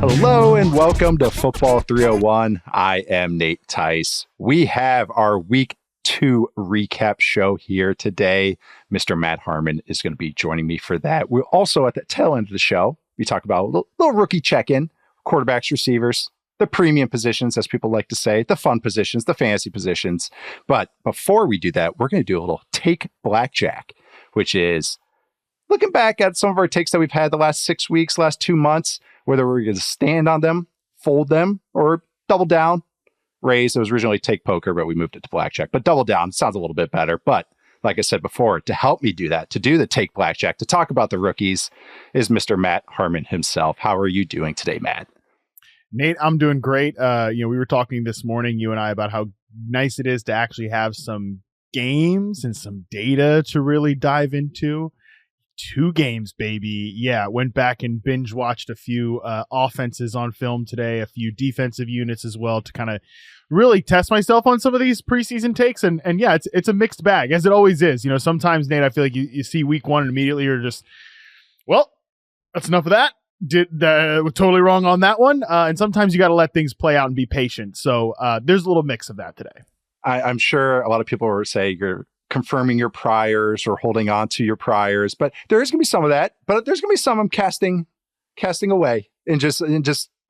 Hello and welcome to Football 301. I am Nate Tice. We have our week 2 recap show here today. Mr. Matt Harmon is going to be joining me for that. We're also at the tail end of the show. We talk about a little rookie check-in, quarterbacks, receivers, the premium positions, as people like to say, the fun positions, the fantasy positions. But before we do that, we're going to do a little take blackjack, which is looking back at some of our takes that we've had the last 6 weeks, last 2 months, whether we're going to stand on them, fold them, or double down, raise. It was originally take poker, but we moved it to blackjack. But double down sounds a little bit better. But like I said before, to help me do that, to do the take blackjack, to talk about the rookies, is Mr. Matt Harmon himself. How are you doing today, Matt? Nate, I'm doing great. We were talking this morning, you and I, about how nice it is to actually have some games and some data to really dive into. 2 games, baby. Yeah, went back and binge watched a few offenses on film today, a few defensive units as well, to kind of really test myself on some of these preseason takes. And yeah, it's a mixed bag, as it always is. You know, sometimes, Nate, I feel like you see week 1 and immediately you're just, well, that's enough of that. We're totally wrong on that one. And sometimes you got to let things play out and be patient. So there's a little mix of that today. I'm sure a lot of people will say you're confirming your priors or holding on to your priors, but there is going to be some of that. But there's going to be some I'm casting away and just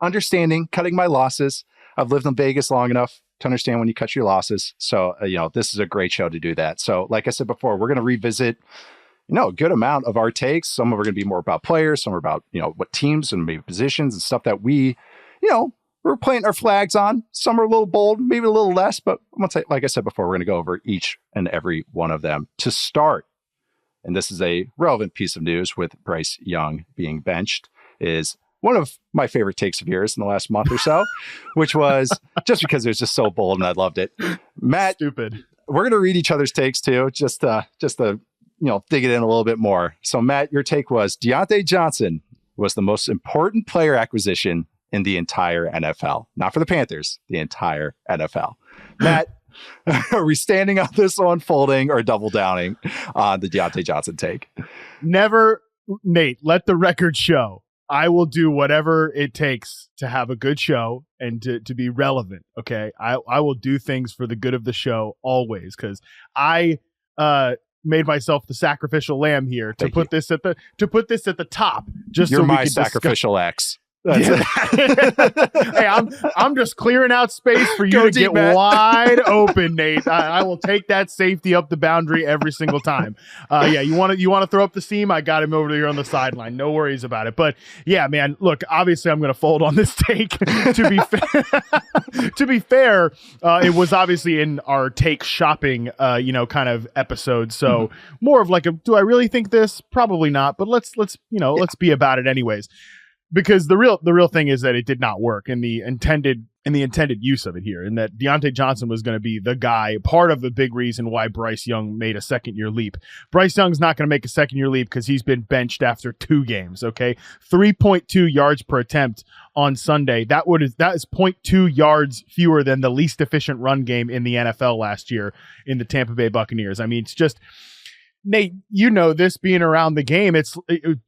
understanding, cutting my losses. I've lived in Vegas long enough to understand when you cut your losses. So, this is a great show to do that. So like I said before, we're going to revisit a good amount of our takes. Some of them are going to be more about players. Some are about, what teams and maybe positions and stuff that we're planting our flags on. Some are a little bold, maybe a little less, but I'm going to say, like I said before, we're going to go over each and every one of them to start. And this is a relevant piece of news with Bryce Young being benched, is one of my favorite takes of yours in the last month or so, which was just because it was just so bold and I loved it. Matt, stupid. We're going to read each other's takes too, just to dig it in a little bit more. So Matt, your take was Diontae Johnson was the most important player acquisition in the entire NFL. Not for the Panthers, the entire NFL. Matt, are we standing on this one, folding, or double downing on the Diontae Johnson take? Never, Nate, let the record show. I will do whatever it takes to have a good show and to be relevant, okay? I will do things for the good of the show always, because I made myself the sacrificial lamb here to put this at the top. Just You're so we my could sacrificial X. Yeah. Hey, I'm just clearing out space for you to deep, get Matt. wide open, Nate. I will take that safety up the boundary every single time. You want to throw up the seam? I got him over here on the sideline. No worries about it. But yeah, man, look, obviously I'm going to fold on this take. To be fair, it was obviously in our take shopping, kind of episode. So more of like do I really think this? Probably not. But let's be about it anyways. Because the real thing is that it did not work in the intended use of it here, and that Diontae Johnson was going to be the guy, part of the big reason why Bryce Young made a second-year leap. Bryce Young's not going to make a second-year leap because he's been benched after 2 games, okay? 3.2 yards per attempt on Sunday. That is 0.2 yards fewer than the least efficient run game in the NFL last year in the Tampa Bay Buccaneers. I mean, it's just... Nate, this being around the game,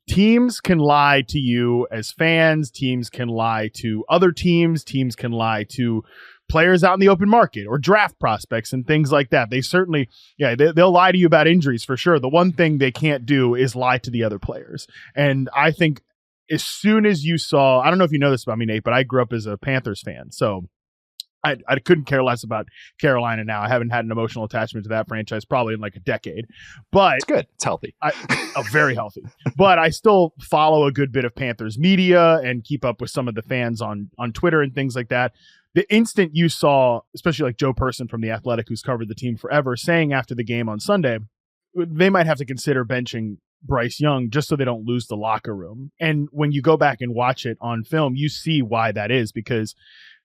teams can lie to you as fans, teams can lie to other teams can lie to players out in the open market or draft prospects and things like that. They certainly, they'll lie to you about injuries for sure. The one thing they can't do is lie to the other players. And I think as soon as you saw, I don't know if you know this about me, Nate, but I grew up as a Panthers fan. So I couldn't care less about Carolina now. I haven't had an emotional attachment to that franchise probably in like a decade. But it's good. It's healthy. Very healthy. But I still follow a good bit of Panthers media and keep up with some of the fans on Twitter and things like that. The instant you saw, especially like Joe Person from The Athletic, who's covered the team forever, saying after the game on Sunday, they might have to consider benching Bryce Young just so they don't lose the locker room. And when you go back and watch it on film, you see why that is, because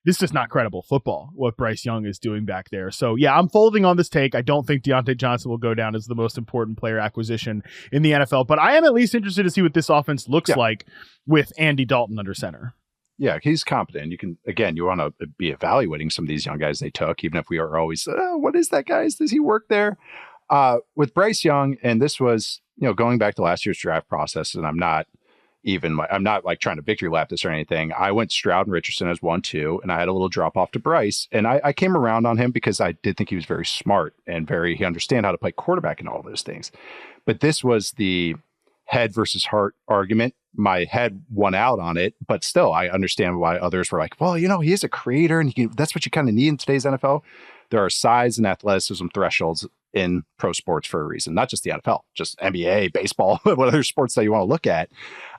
this is not credible football, what Bryce Young is doing back there. So, yeah, I'm folding on this take. I don't think Diontae Johnson will go down as the most important player acquisition in the NFL, but I am at least interested to see what this offense looks like with Andy Dalton under center. Yeah, he's competent. You want to be evaluating some of these young guys they took, even if we are always, what is that guy? Does he work there? With Bryce Young, and this was, going back to last year's draft process, and I'm not even. I'm not like trying to victory lap this or anything. I went Stroud and Richardson as 1-2, and I had a little drop off to Bryce. And I came around on him because I did think he was very smart and he understand how to play quarterback and all those things. But this was the head versus heart argument. My head won out on it, but still, I understand why others were like, well, he is a creator, and that's what you kind of need in today's NFL. There are size and athleticism thresholds in pro sports for a reason, not just the NFL, just NBA, baseball, what other sports that you want to look at.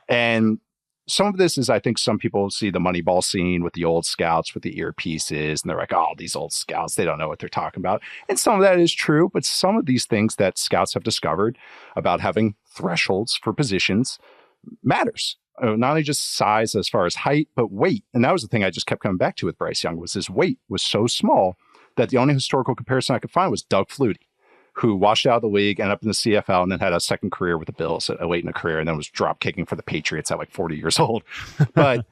And some of this is, I think some people see the Moneyball scene with the old scouts with the earpieces, and they're like, oh, these old scouts, they don't know what they're talking about. And some of that is true, but some of these things that scouts have discovered about having thresholds for positions matters. Not only just size as far as height, but weight. And that was the thing I just kept coming back to with Bryce Young, was his weight was so small that the only historical comparison I could find was Doug Flutie, who washed out of the league, ended up in the CFL, and then had a second career with the Bills late in a career, and then was drop kicking for the Patriots at like 40 years old. But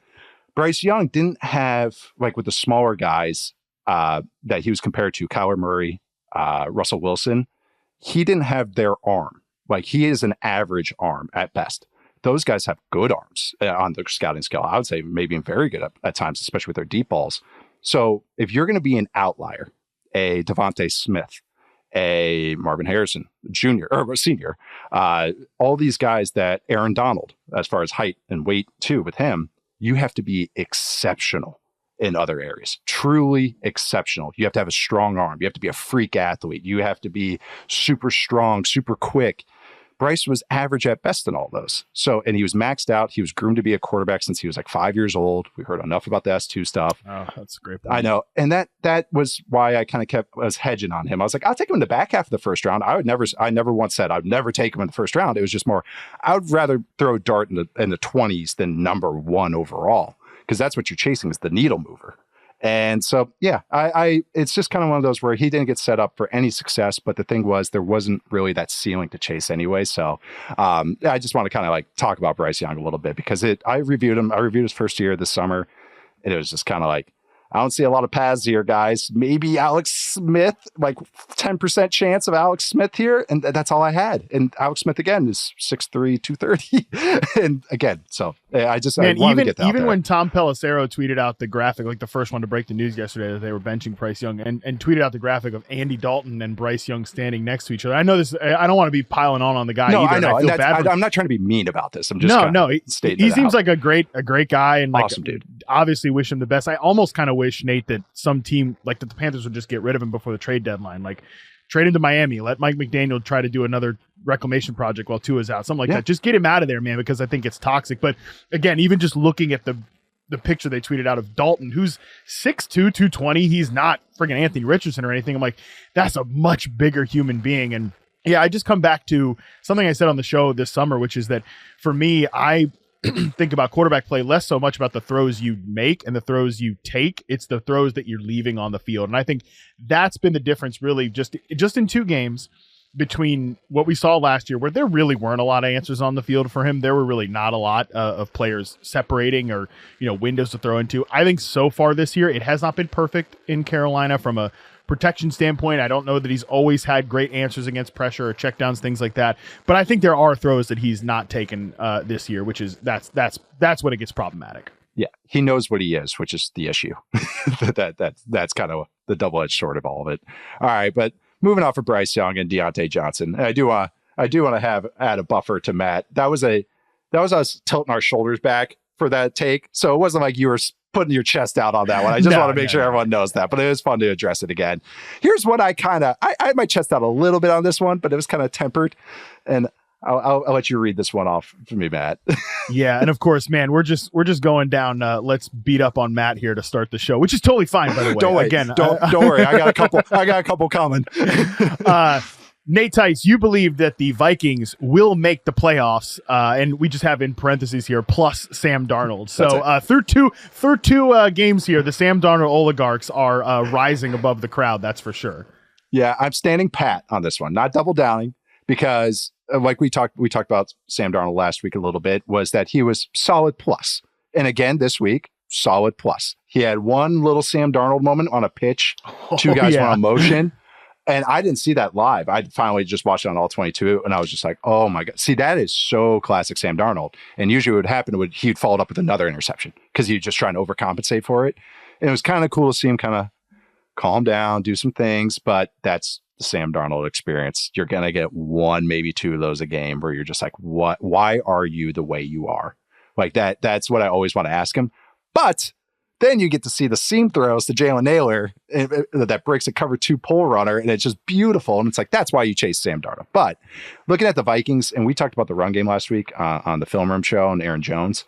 Bryce Young didn't have, like with the smaller guys that he was compared to, Kyler Murray, Russell Wilson, he didn't have their arm. Like, he is an average arm at best. Those guys have good arms on the scouting scale. I would say maybe very good at times, especially with their deep balls. So if you're going to be an outlier, a Devontae Smith, a Marvin Harrison Jr. or Senior, all these guys that Aaron Donald, as far as height and weight too, with him, you have to be exceptional in other areas, truly exceptional. You have to have a strong arm. You have to be a freak athlete. You have to be super strong, super quick. Bryce was average at best in all those. So, and he was maxed out. He was groomed to be a quarterback since he was like 5 years old. We heard enough about the S2 stuff. Oh, that's a great point. I know. And that was why I kind of was hedging on him. I was like, I'll take him in the back half of the first round. I never once said I'd never take him in the first round. It was just more, I would rather throw a dart in the 20s than number one overall, because that's what you're chasing, is the needle mover. And so, yeah, it's just kind of one of those where he didn't get set up for any success. But the thing was, there wasn't really that ceiling to chase anyway. So I just want to kind of like talk about Bryce Young a little bit, because I reviewed him. I reviewed his first year this summer, and it was just kind of like, I don't see a lot of paths here, guys. Maybe Alex Smith, like 10% chance of Alex Smith here. And that's all I had. And Alex Smith, again, is 6'3", 230. And again, so I wanted to get that out there. When Tom Pelissero tweeted out the graphic, like the first one to break the news yesterday, that they were benching Bryce Young, and tweeted out the graphic of Andy Dalton and Bryce Young standing next to each other. I know this, I don't want to be piling on the guy either. I know. I feel bad I'm not trying to be mean about this. I'm just he seems like a great guy, and like, awesome dude. Obviously wish him the best. I almost kind of wish, Nate, that some team, like that the Panthers, would just get rid of him before the trade deadline. Like, trade him to Miami. Let Mike McDaniel try to do another reclamation project while Tua's out. Something like that. Just get him out of there, man, because I think it's toxic. But again, even just looking at the picture they tweeted out of Dalton, who's 6'2", 220. He's not friggin' Anthony Richardson or anything. I'm like, that's a much bigger human being. And yeah, I just come back to something I said on the show this summer, which is that for me, I think about quarterback play less so much about the throws you make and the throws you take. It's the throws that you're leaving on the field. And I think that's been the difference really just in 2 games between what we saw last year, where there really weren't a lot of answers on the field for him. There were really not a lot of players separating or, windows to throw into. I think so far this year, it has not been perfect in Carolina from a protection standpoint. I don't know that he's always had great answers against pressure or checkdowns, things like that. But I think there are throws that he's not taken this year, which is that's when it gets problematic. Yeah, he knows what he is, which is the issue. That's kind of the double-edged sword of all of it. All right, but moving off of Bryce Young and Diontae Johnson, I do want to add a buffer to Matt. That was us tilting our shoulders back for that take. So it wasn't like you were putting your chest out on that one. I just want to make sure everyone knows that, but it was fun to address it again. Here's what I had my chest out a little bit on this one, but it was kind of tempered, and I'll let you read this one off for me, Matt. Yeah. And of course, man, we're just going down. Let's beat up on Matt here to start the show, which is totally fine, by the way. Don't worry. I got a couple coming. Nate Tice, you believe that the Vikings will make the playoffs, and we just have in parentheses here plus Sam Darnold. So through two games here, the Sam Darnold oligarchs are rising above the crowd. That's for sure. Yeah, I'm standing pat on this one, not double downing, because like we talked about Sam Darnold last week a little bit, was that he was solid plus, and again this week solid plus. He had one little Sam Darnold moment on a pitch, 2 guys went on motion. And I didn't see that live. I finally just watched it on all 22, and I was just like, oh my God. See, that is so classic Sam Darnold. And usually what would happen he'd follow it up with another interception because he'd just try and overcompensate for it. And it was kind of cool to see him kind of calm down, do some things, but that's the Sam Darnold experience. You're going to get one, maybe two of those a game where you're just like, what? Why are you the way you are? Like that's what I always want to ask him. But then you get to see the seam throws to Jalen Naylor that breaks a cover 2 pull runner, and it's just beautiful. And it's like, that's why you chase Sam Darnold. But looking at the Vikings, and we talked about the run game last week on the Film Room show and Aaron Jones,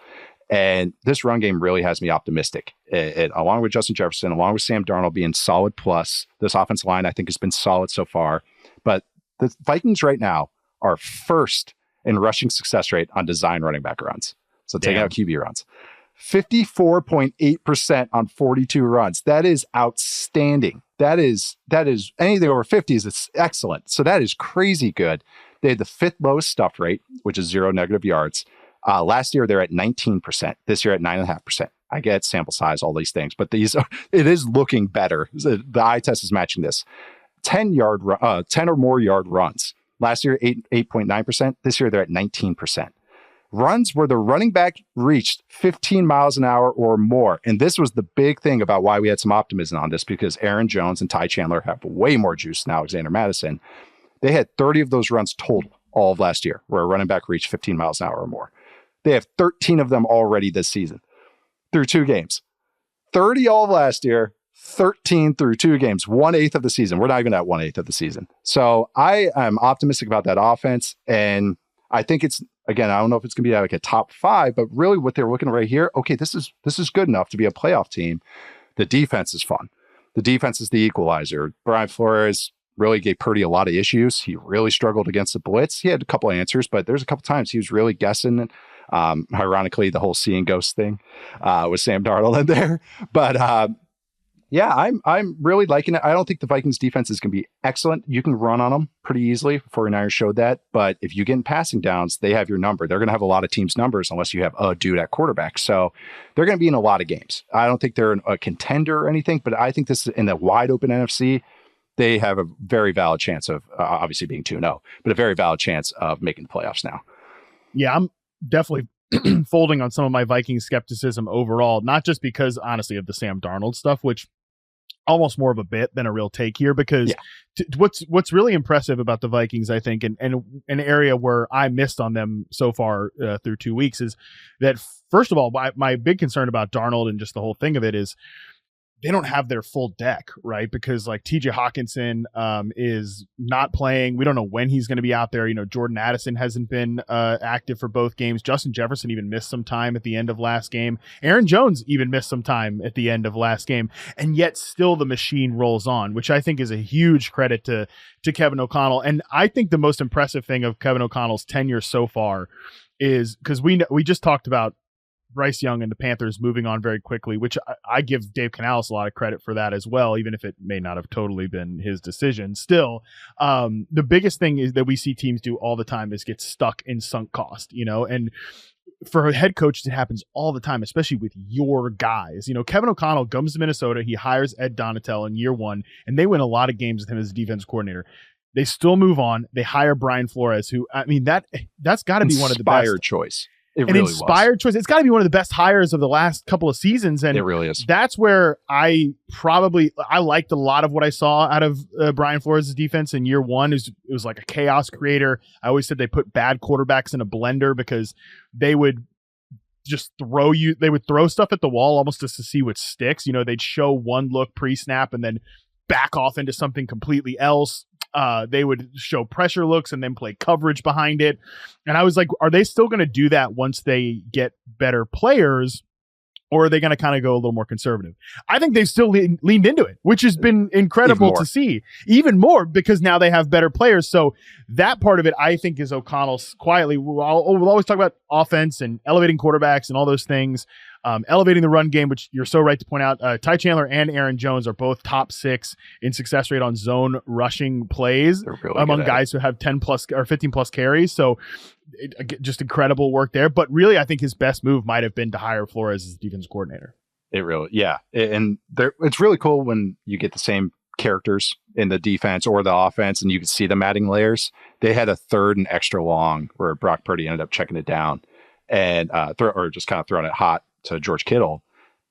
and this run game really has me optimistic. Along with Justin Jefferson, along with Sam Darnold being solid plus, this offensive line I think has been solid so far. But the Vikings right now are first in rushing success rate on design running back runs. So taking out QB runs. 54.8% on 42 runs. That is outstanding. That is anything over 50s. It's excellent. So that is crazy good. They had the 5th lowest stuff rate, which is 0 negative yards. Last year, they're at 19%. This year at 9.5%. I get sample size, all these things, but it is looking better. The eye test is matching this. 10 or more yard runs. Last year, 8.9%. This year, they're at 19%. Runs where the running back reached 15 miles an hour or more. And this was the big thing about why we had some optimism on this, because Aaron Jones and Ty Chandler have way more juice than Alexander Madison. They had 30 of those runs total all of last year where a running back reached 15 miles an hour or more. They have 13 of them already this season through 2 games. 30 all of last year, 13 through 2 games, 1/8 of the season. We're not even at 1/8 of the season. So I am optimistic about that offense. And I think it's, again, I don't know if it's going to be like a top 5, but really what they're looking at right here, okay, this is good enough to be a playoff team. The defense is fun. The defense is the equalizer. Brian Flores really gave Purdy a lot of issues. He really struggled against the blitz. He had a couple of answers, but there's a couple times he was really guessing. Ironically, the whole seeing ghost thing with Sam Darnold in there. But yeah, I'm really liking it. I don't think the Vikings defense is going to be excellent. You can run on them pretty easily. 49ers showed that. But if you get in passing downs, they have your number. They're going to have a lot of teams' numbers unless you have a dude at quarterback. So they're going to be in a lot of games. I don't think they're a contender or anything, but I think this is in the wide open NFC. They have a very valid chance of obviously being 2-0, but a very valid chance of making the playoffs now. Yeah, I'm definitely folding on some of my Viking skepticism overall, not just because, honestly, of the Sam Darnold stuff, which almost more of a bit than a real take here, because what's really impressive about the Vikings, I think, and an area where I missed on them so far through 2 weeks is that, first of all, my big concern about Darnold and just the whole thing of it is they don't have their full deck, right? Because like TJ Hawkinson is not playing. We don't know when he's going to be out there. You know, Jordan Addison hasn't been active for both games. Justin Jefferson even missed some time at the end of last game. Aaron Jones even missed some time at the end of last game. And yet still the machine rolls on, which I think is a huge credit to Kevin O'Connell. And I think the most impressive thing of Kevin O'Connell's tenure so far is, because we just talked about Bryce Young and the Panthers moving on very quickly, which I give Dave Canales a lot of credit for that as well, even if it may not have totally been his decision. Still, the biggest thing is that we see teams do all the time is get stuck in sunk cost, you know, and for head coaches, it happens all the time, especially with your guys. You know, Kevin O'Connell comes to Minnesota, he hires Ed Donatel in year 1, and they win a lot of games with him as defense coordinator. They still move on. They hire Brian Flores, who, I mean, that's got to be one of the best. Inspired choice. An really inspired choice. It's got to be one of the best hires of the last couple of seasons. And it really is. That's where I liked a lot of what I saw out of Brian Flores' defense in year 1. It was like a chaos creator. I always said they put bad quarterbacks in a blender because they would just they would throw stuff at the wall almost just to see what sticks. You know, they'd show one look pre-snap and then back off into something completely else. They would show pressure looks and then play coverage behind it. And I was like, are they still going to do that once they get better players? Or are they going to kind of go a little more conservative? I think they've still leaned into it, which has been incredible to see. Even more, because now they have better players. So that part of it, I think, is O'Connell's quietly. We'll always talk about offense and elevating quarterbacks and all those things. Elevating the run game, which you're so right to point out. Ty Chandler and Aaron Jones are both top 6 in success rate on zone rushing plays really among guys who have 10 plus or 15 plus carries. So just incredible work there. But really, I think his best move might have been to hire Flores as defense coordinator. It really, yeah. And it's really cool when you get the same characters in the defense or the offense, and you could see them adding layers. They had a third and extra long where Brock Purdy ended up checking it down and just kind of throwing it hot to George Kittle.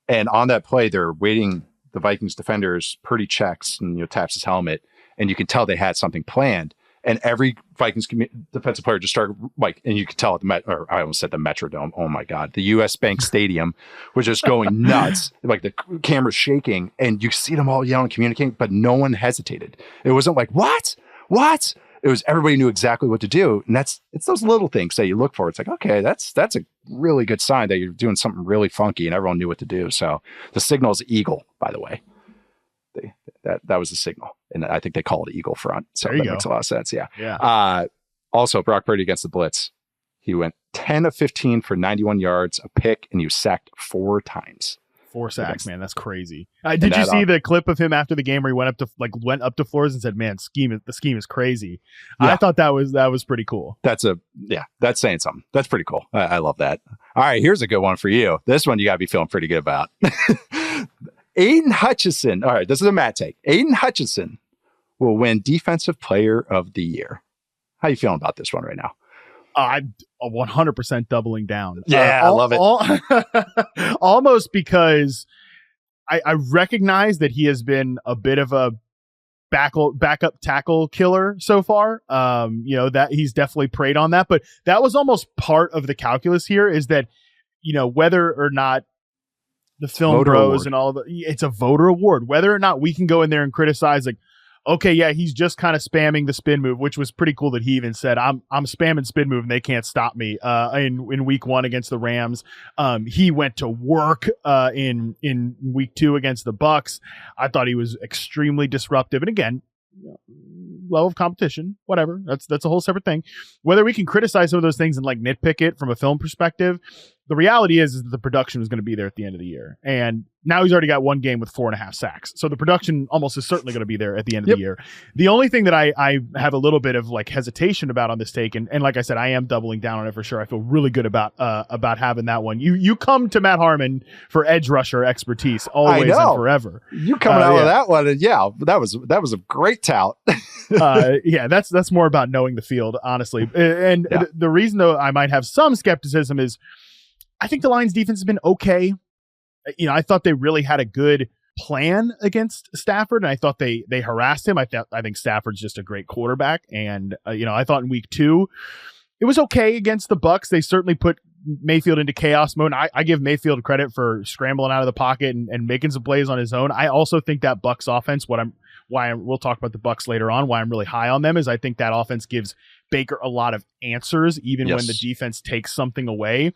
And on that play, they're waiting. The Vikings defenders, Purdy checks and taps his helmet, and you can tell they had something planned. And every Vikings defensive player just started and you could tell at I almost said the Metrodome. Oh my God, the U.S. Bank Stadium was just going nuts. Like the camera's shaking, and you see them all yelling, communicating, but no one hesitated. It wasn't like what? It was everybody knew exactly what to do, and it's those little things that you look for. It's like, okay, that's a really good sign that you're doing something really funky, and everyone knew what to do. So the signal is eagle, by the way. That was the signal, and I think they call it eagle front. So that makes a lot of sense. Yeah. Also, Brock Purdy against the blitz, he went 10 of 15 for 91 yards, a pick, and he was sacked 4 times. 4 sacks, man. That's crazy. Did you see the clip of him after the game where he went up to Flores and said, "Man, the scheme is crazy." Yeah. I thought that was pretty cool. That's saying something. That's pretty cool. I love that. All right, here's a good one for you. This one you got to be feeling pretty good about. Aidan Hutchinson. All right, this is a Matt take. Aidan Hutchinson will win Defensive Player of the Year. How you feeling about this one right now? I'm 100% doubling down. Yeah, I love it. Almost because I recognize that he has been a bit of a backup tackle killer so far. That he's definitely preyed on that, but that was almost part of the calculus here is that, whether or not the film bros and all of it's a voter award, whether or not we can go in there and criticize okay, yeah, he's just kind of spamming the spin move, which was pretty cool that he even said, I'm spamming spin move and they can't stop me. In week 1 against the Rams, he went to work in week 2 against the Bucks. I thought he was extremely disruptive. And again, level of competition, whatever. That's a whole separate thing. Whether we can criticize some of those things and nitpick it from a film perspective, the reality is that the production was going to be there at the end of the year. And now he's already got 1 game with 4.5 sacks. So the production almost is certainly going to be there at the end of the year. The only thing that I have a little bit of hesitation about on this take, and like I said, I am doubling down on it for sure. I feel really good about having that one. You come to Matt Harmon for edge rusher expertise always and forever. You coming out with that one, and that was a great tout. That's more about knowing the field, honestly. And the reason though I might have some skepticism is I think the Lions defense has been okay. I thought they really had a good plan against Stafford, and I thought they harassed him. I think Stafford's just a great quarterback, and I thought in week 2 it was okay against the Bucks. They certainly put Mayfield into chaos mode. I give Mayfield credit for scrambling out of the pocket and making some plays on his own. I also think that Bucks offense, we'll talk about the Bucks later on, why I'm really high on them is I think that offense gives Baker a lot of answers, even when the defense takes something away.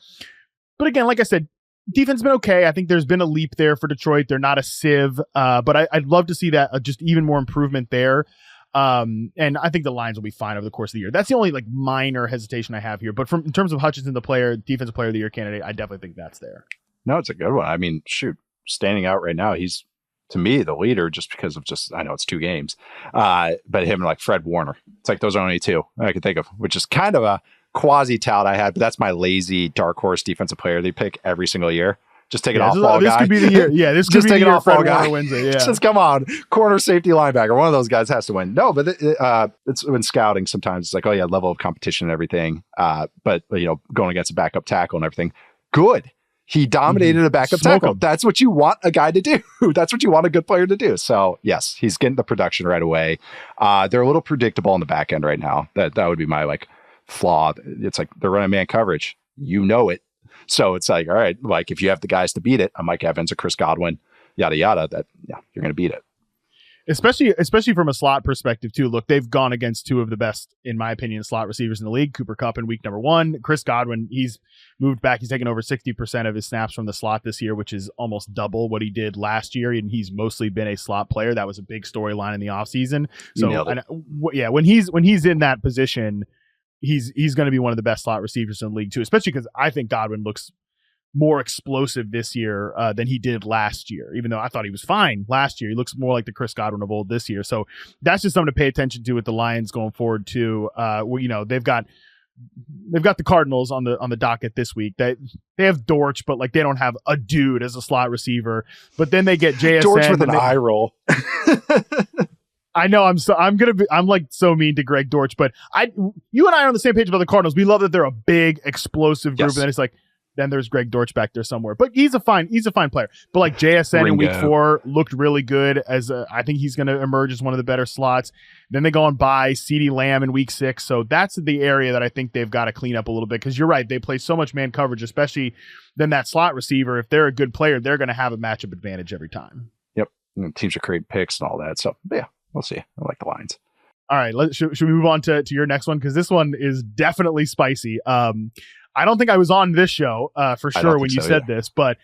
But again, like I said, defense has been okay. I think there's been a leap there for Detroit. They're not a sieve, but I'd love to see that just even more improvement there. And I think the Lions will be fine over the course of the year. That's the only minor hesitation I have here. But in terms of Hutchinson, defensive player of the year candidate, I definitely think that's there. No, it's a good one. I mean, standing out right now, he's to me the leader just because of I know it's 2 games, but him and Fred Warner. It's those are only 2 I can think of, which is kind of a quasi tout I had, but that's my lazy dark horse defensive player they pick every single year. Just take it off ball guy. This could be the year. Yeah, this could be the year Fred Warner wins it. Yeah. Just come on, corner, safety, linebacker. One of those guys has to win. No, but it's when scouting sometimes it's level of competition and everything. But going against a backup tackle and everything, good. He dominated a backup tackle. That's what you want a guy to do. That's what you want a good player to do. So yes, he's getting the production right away. They're a little predictable on the back end right now. That would be my flaw. It's they're running man coverage. It. So it's all right, if you have the guys to beat it, a Mike Evans, a Chris Godwin, yada, yada, you're going to beat it. Especially from a slot perspective too. Look, they've gone against 2 of the best, in my opinion, slot receivers in the league. Cooper Kupp in week number 1. Chris Godwin, he's moved back. He's taken over 60% of his snaps from the slot this year, which is almost double what he did last year. And he's mostly been a slot player. That was a big storyline in the offseason. So when he's in that position, he's going to be one of the best slot receivers in the league too, especially because I think Godwin looks more explosive this year than he did last year. Even though I thought he was fine last year, he looks more like the Chris Godwin of old this year. So that's just something to pay attention to with the Lions going forward too. They've got they've got the Cardinals on the docket this week. They have Dortch, but like they don't have a dude as a slot receiver. But then they get JSN. Dortch with an eye roll. I know I'm like so mean to Greg Dortch, but you and I are on the same page about the Cardinals. We love that they're a big explosive group, and then it's like then there's Greg Dortch back there somewhere. But he's a fine player. But like JSN in week 4 looked really good I think he's going to emerge as one of the better slots. Then they go and buy CeeDee Lamb in week 6. So that's the area that I think they've got to clean up a little bit, because you're right. They play so much man coverage, especially then that slot receiver. If they're a good player, they're going to have a matchup advantage every time. Yep. And teams are creating picks and all that. So yeah, we'll see. I like the lines. All right. Should we move on to your next one? Because this one is definitely spicy. I don't think I was on this show for sure when you said this, but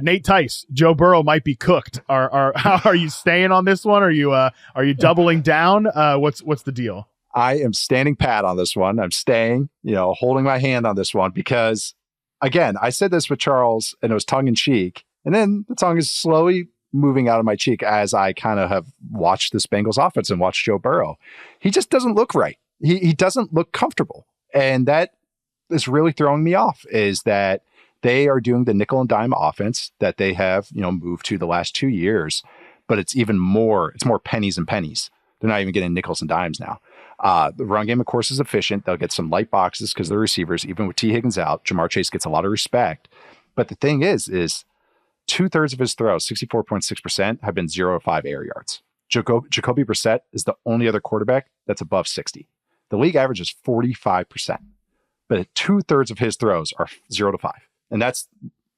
Nate Tice, Joe Burrow might be cooked. Are you staying on this one? Are you doubling down? What's the deal? I am standing pat on this one. I'm staying, holding my hand on this one, because again, I said this with Charles and it was tongue in cheek, and then the tongue is slowly moving out of my cheek as I kind of have watched this Bengals offense and watched Joe Burrow. He just doesn't look right. He doesn't look comfortable, and that is really throwing me off, is that they are doing the nickel and dime offense that they have, moved to the last 2 years, but it's more pennies and pennies. They're not even getting nickels and dimes now. The run game, of course, is efficient. They'll get some light boxes because they're receivers. Even with T. Higgins out, Jamar Chase gets a lot of respect. But the thing is 2/3 of his throws, 64.6%, have been 0 to 5 air yards. Jacoby Brissett is the only other quarterback that's above 60. The league average is 45%. But 2/3 of his throws are 0 to 5. And that's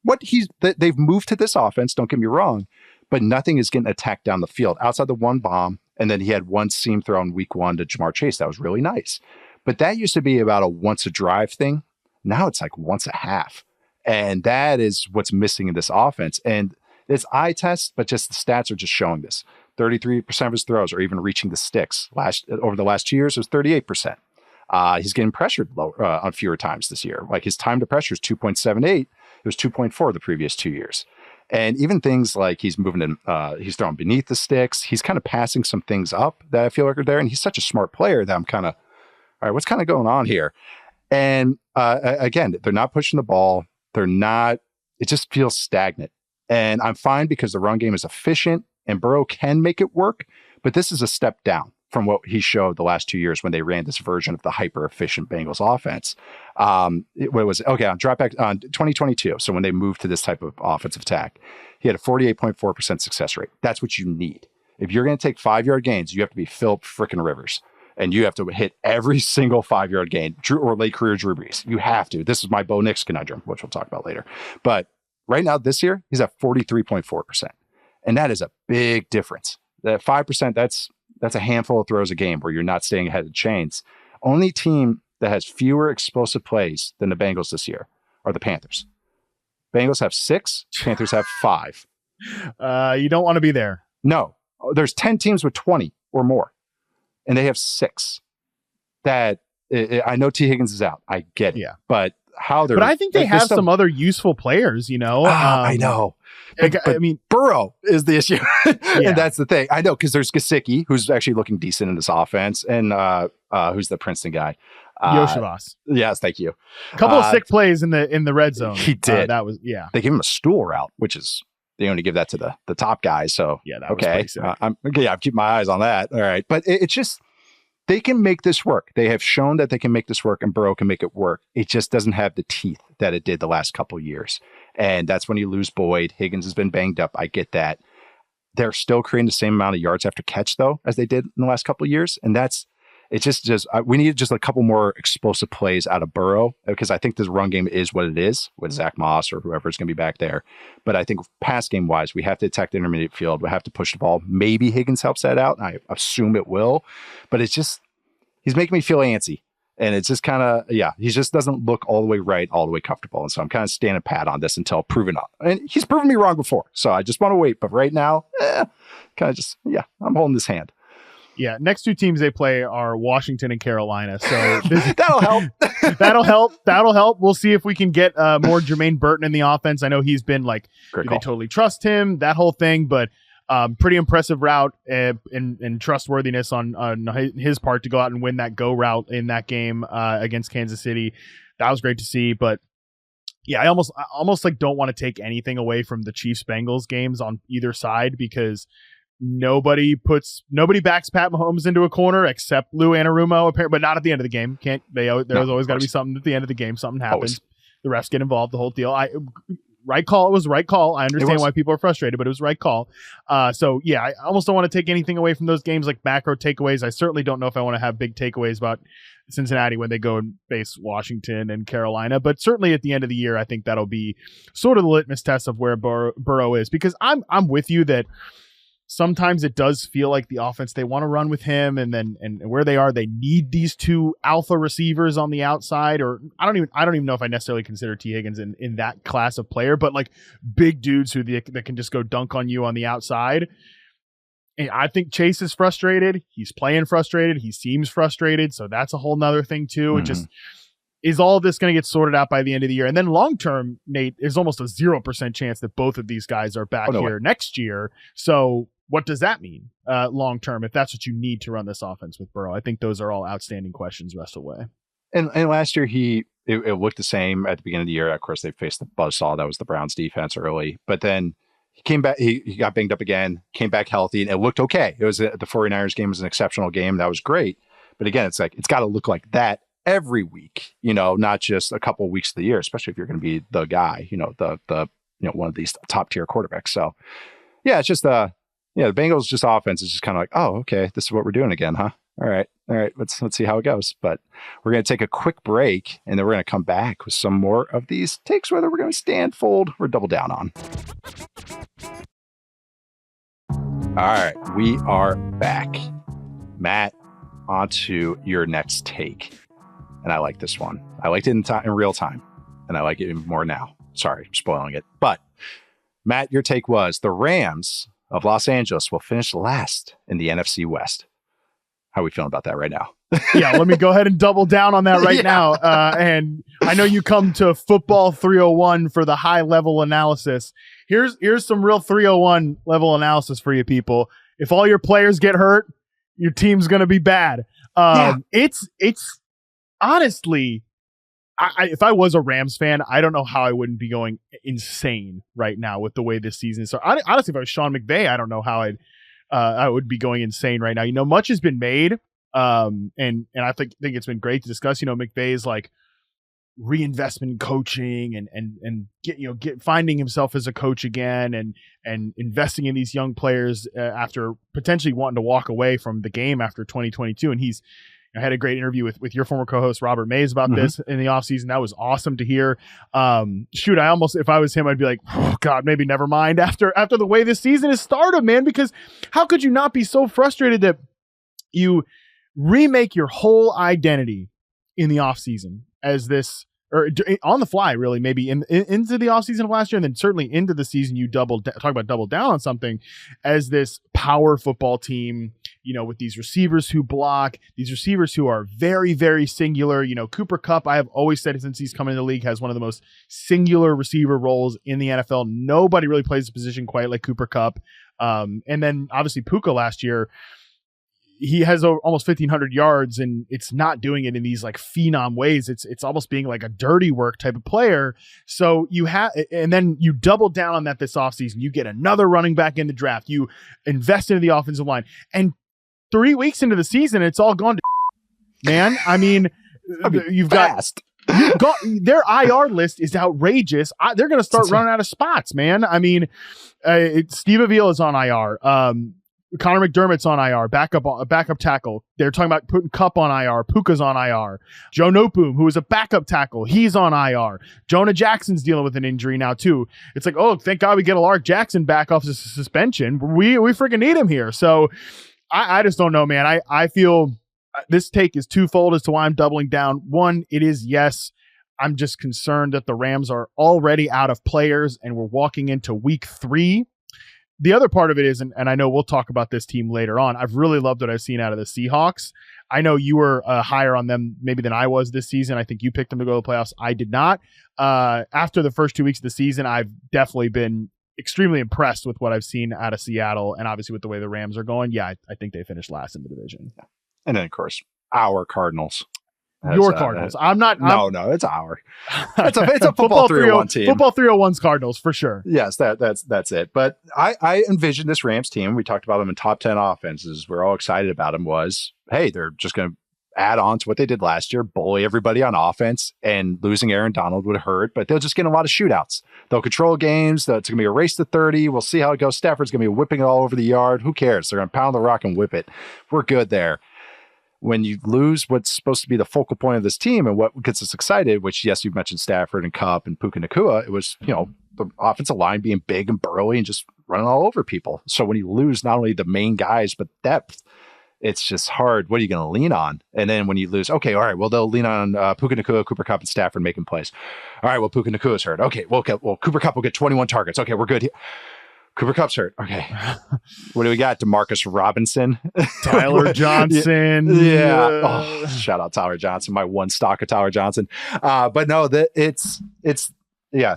what they've moved to this offense. Don't get me wrong, but nothing is getting attacked down the field outside the one bomb. And then he had one seam throw in week 1 to Jamar Chase. That was really nice. But that used to be about a once a drive thing. Now it's like once a half. And that is what's missing in this offense. And it's eye test, but just the stats are just showing this. 33% of his throws are even reaching the sticks. Over the last 2 years, it was 38%. He's getting pressured on fewer times this year. Like his time to pressure is 2.78. It was 2.4 the previous 2 years. And even things like he's moving in, he's throwing beneath the sticks. He's kind of passing some things up that I feel like are there. And he's such a smart player that I'm kind of, all right, what's kind of going on here? And again, they're not pushing the ball. It just feels stagnant. And I'm fine because the run game is efficient and Burrow can make it work. But this is a step down from what he showed the last 2 years when they ran this version of the hyper-efficient Bengals offense. On drop back on 2022. So when they moved to this type of offensive attack, he had a 48.4% success rate. That's what you need. If you're going to take 5-yard gains, you have to be Philip frickin' Rivers. And you have to hit every single 5-yard gain, or late career Drew Brees. You have to. This is my Bo Nix conundrum, which we'll talk about later. But right now, this year, he's at 43.4%. And that is a big difference. That 5%, that's a handful of throws a game where you're not staying ahead of the chains. Only team that has fewer explosive plays than the Bengals this year are the Panthers. Bengals have 6, Panthers have 5. You don't want to be there. No, there's 10 teams with 20 or more, and they have 6. I know T. Higgins is out. I get it. Yeah. But I think they have some other useful players, I know. But I mean, Burrow is the issue. And that's the thing. I know, because there's Gesicki, who's actually looking decent in this offense, and who's the Princeton guy? Yoshivas. Yes, thank you. A couple of sick plays in the red zone. He did. They gave him a stool route, which is they only give that to the top guys. So that was pretty sick. I'm keeping my eyes on that. All right, but it's just they can make this work. They have shown that they can make this work, and Burrow can make it work. It just doesn't have the teeth that it did the last couple of years. And that's when you lose Boyd. Higgins has been banged up. I get that. They're still creating the same amount of yards after catch, though, as they did in the last couple of years. And we need just a couple more explosive plays out of Burrow, because I think this run game is what it is with Zach Moss or whoever is going to be back there. But I think pass game wise, we have to attack the intermediate field. We have to push the ball. Maybe Higgins helps that out. I assume it will, but he's making me feel antsy. And it's just kind of, he just doesn't look all the way right, all the way comfortable. And so I'm kind of standing pat on this until proven up. And he's proven me wrong before. So I just want to wait. But right now, kind of just, I'm holding this hand. Yeah, next 2 teams they play are Washington and Carolina. So that'll help. That'll help. We'll see if we can get more Jermaine Burton in the offense. I know he's been like, do they totally trust him? That whole thing. But Pretty impressive route and trustworthiness on his part to go out and win that go route in that game against Kansas City. That was great to see. But yeah, I almost like don't want to take anything away from the Chiefs Bengals games on either side, because nobody backs Pat Mahomes into a corner except Lou Anarumo, apparently, but not at the end of the game. There's always got to be something at the end of the game. Something happens. Always. The refs get involved. The whole deal. Right call. It was the right call. I understand why people are frustrated, but it was the right call. So yeah, I almost don't want to take anything away from those games, like macro takeaways. I certainly don't know if I want to have big takeaways about Cincinnati when they go and face Washington and Carolina, but certainly at the end of the year, I think that'll be sort of the litmus test of where Burrow is, because I'm with you that sometimes it does feel like the offense, they want to run with him, and where they are, they need these two alpha receivers on the outside, or I don't even know if I necessarily consider T. Higgins in that class of player, but like big dudes that can just go dunk on you on the outside. And I think Chase is frustrated. He's playing frustrated. He seems frustrated. So that's a whole nother thing too. It just, is all of this going to get sorted out by the end of the year? And then long-term, Nate, there's almost a 0% chance that both of these guys are back here next year. So what does that mean long-term, if that's what you need to run this offense with Burrow? I think those are all outstanding questions rest of the way. And last year, it looked the same at the beginning of the year. Of course, they faced the buzzsaw. That was the Browns defense early. But then he came back. He got banged up again, came back healthy, and it looked okay. It was the 49ers game was an exceptional game. That was great. But again, it's like, it's got to look like that every week, not just a couple of weeks of the year, especially if you're going to be the guy, the one of these top tier quarterbacks. So yeah, it's just the Bengals just offense is just kind of like, oh, okay, this is what we're doing again, huh? All right. Let's see how it goes. But we're going to take a quick break, and then we're going to come back with some more of these takes, whether we're going to stand, fold, or double down on. All right, we are back. Matt, on to your next take. And I like this one. I liked it in real time, and I like it even more now. Sorry, I'm spoiling it. But Matt, your take was the Rams of Los Angeles will finish last in the NFC West. How are we feeling about that right now? Yeah, let me go ahead and double down on that right now. And I know you come to Football 301 for the high level analysis. Here's some real 301 level analysis for you people. If all your players get hurt, your team's going to be bad. It's honestly, if I was a Rams fan, I don't know how I wouldn't be going insane right now with the way this season is. So honestly, if I was Sean McVay, I don't know how I would be going insane right now. Much has been made. And I think it's been great to discuss, McVay's like reinvestment coaching and finding himself as a coach again and investing in these young players after potentially wanting to walk away from the game after 2022. And I had a great interview with your former co-host Robert Mays about this in the offseason. That was awesome to hear. I almost, if I was him, I'd be like, oh God, maybe never mind after the way this season has started, man, because how could you not be so frustrated that you remake your whole identity in the offseason as this, or on the fly, really, maybe into the offseason of last year, and then certainly into the season, you talk about double down on something as this power football team, with these receivers who block, these receivers who are very, very singular. Cooper Kupp, I have always said since he's come into the league, has one of the most singular receiver roles in the NFL. Nobody really plays the position quite like Cooper Kupp. And then obviously Puka last year, he has almost 1,500 yards, and it's not doing it in these like phenom ways. It's almost being like a dirty work type of player. So and then you double down on that this offseason. You get another running back in the draft. You invest into the offensive line, and 3 weeks into the season, it's all gone to man. I mean, you've fast. got their IR list is outrageous. They're going to start running out of spots, man. I mean, Steve Avila is on IR. Connor McDermott's on IR, backup tackle. They're talking about putting Kupp on IR. Puka's on IR. Joe Noteboom, who is a backup tackle, he's on IR. Jonah Jackson's dealing with an injury now too. It's like, oh, thank God we get Alaric Jackson back off the suspension. We freaking need him here. So I just don't know, man. I feel this take is twofold as to why I'm doubling down. One, it is yes. I'm just concerned that the Rams are already out of players and we're walking into week 3. The other part of it is, and I know we'll talk about this team later on, I've really loved what I've seen out of the Seahawks. I know you were higher on them maybe than I was this season. I think you picked them to go to the playoffs. I did not. After the first 2 weeks of the season, I've definitely been extremely impressed with what I've seen out of Seattle, and obviously with the way the Rams are going. Yeah, I think they finished last in the division. And then, of course, our Cardinals. Your Cardinals. No, it's our. It's a football 301 team. Football 301's Cardinals for sure. Yes, that's it. But I envisioned this Rams team. We talked about them in top 10 offenses. We're all excited about them. Was hey, they're just going to add on to what they did last year, bully everybody on offense, and losing Aaron Donald would hurt. But they'll just get a lot of shootouts. They'll control games. It's going to be a race to 30. We'll see how it goes. Stafford's going to be whipping it all over the yard. Who cares? They're going to pound the rock and whip it. We're good there. When you lose what's supposed to be the focal point of this team and what gets us excited, which, yes, you've mentioned Stafford and Kupp and Puka Nacua, it was, the offensive line being big and burrowy and just running all over people. So when you lose not only the main guys, but depth, it's just hard. What are you going to lean on? And then when you lose, okay, all right, well, they'll lean on Puka Nacua, Cooper Kupp, and Stafford making plays. All right, well, Puka Nacua's hurt. Okay, well, Cooper Kupp will get 21 targets. Okay, we're good here. Cooper Kupp's hurt. Okay. What do we got? Demarcus Robinson. Tyler Johnson. Yeah. Oh, shout out Tyler Johnson, my one stock of Tyler Johnson. But no, it's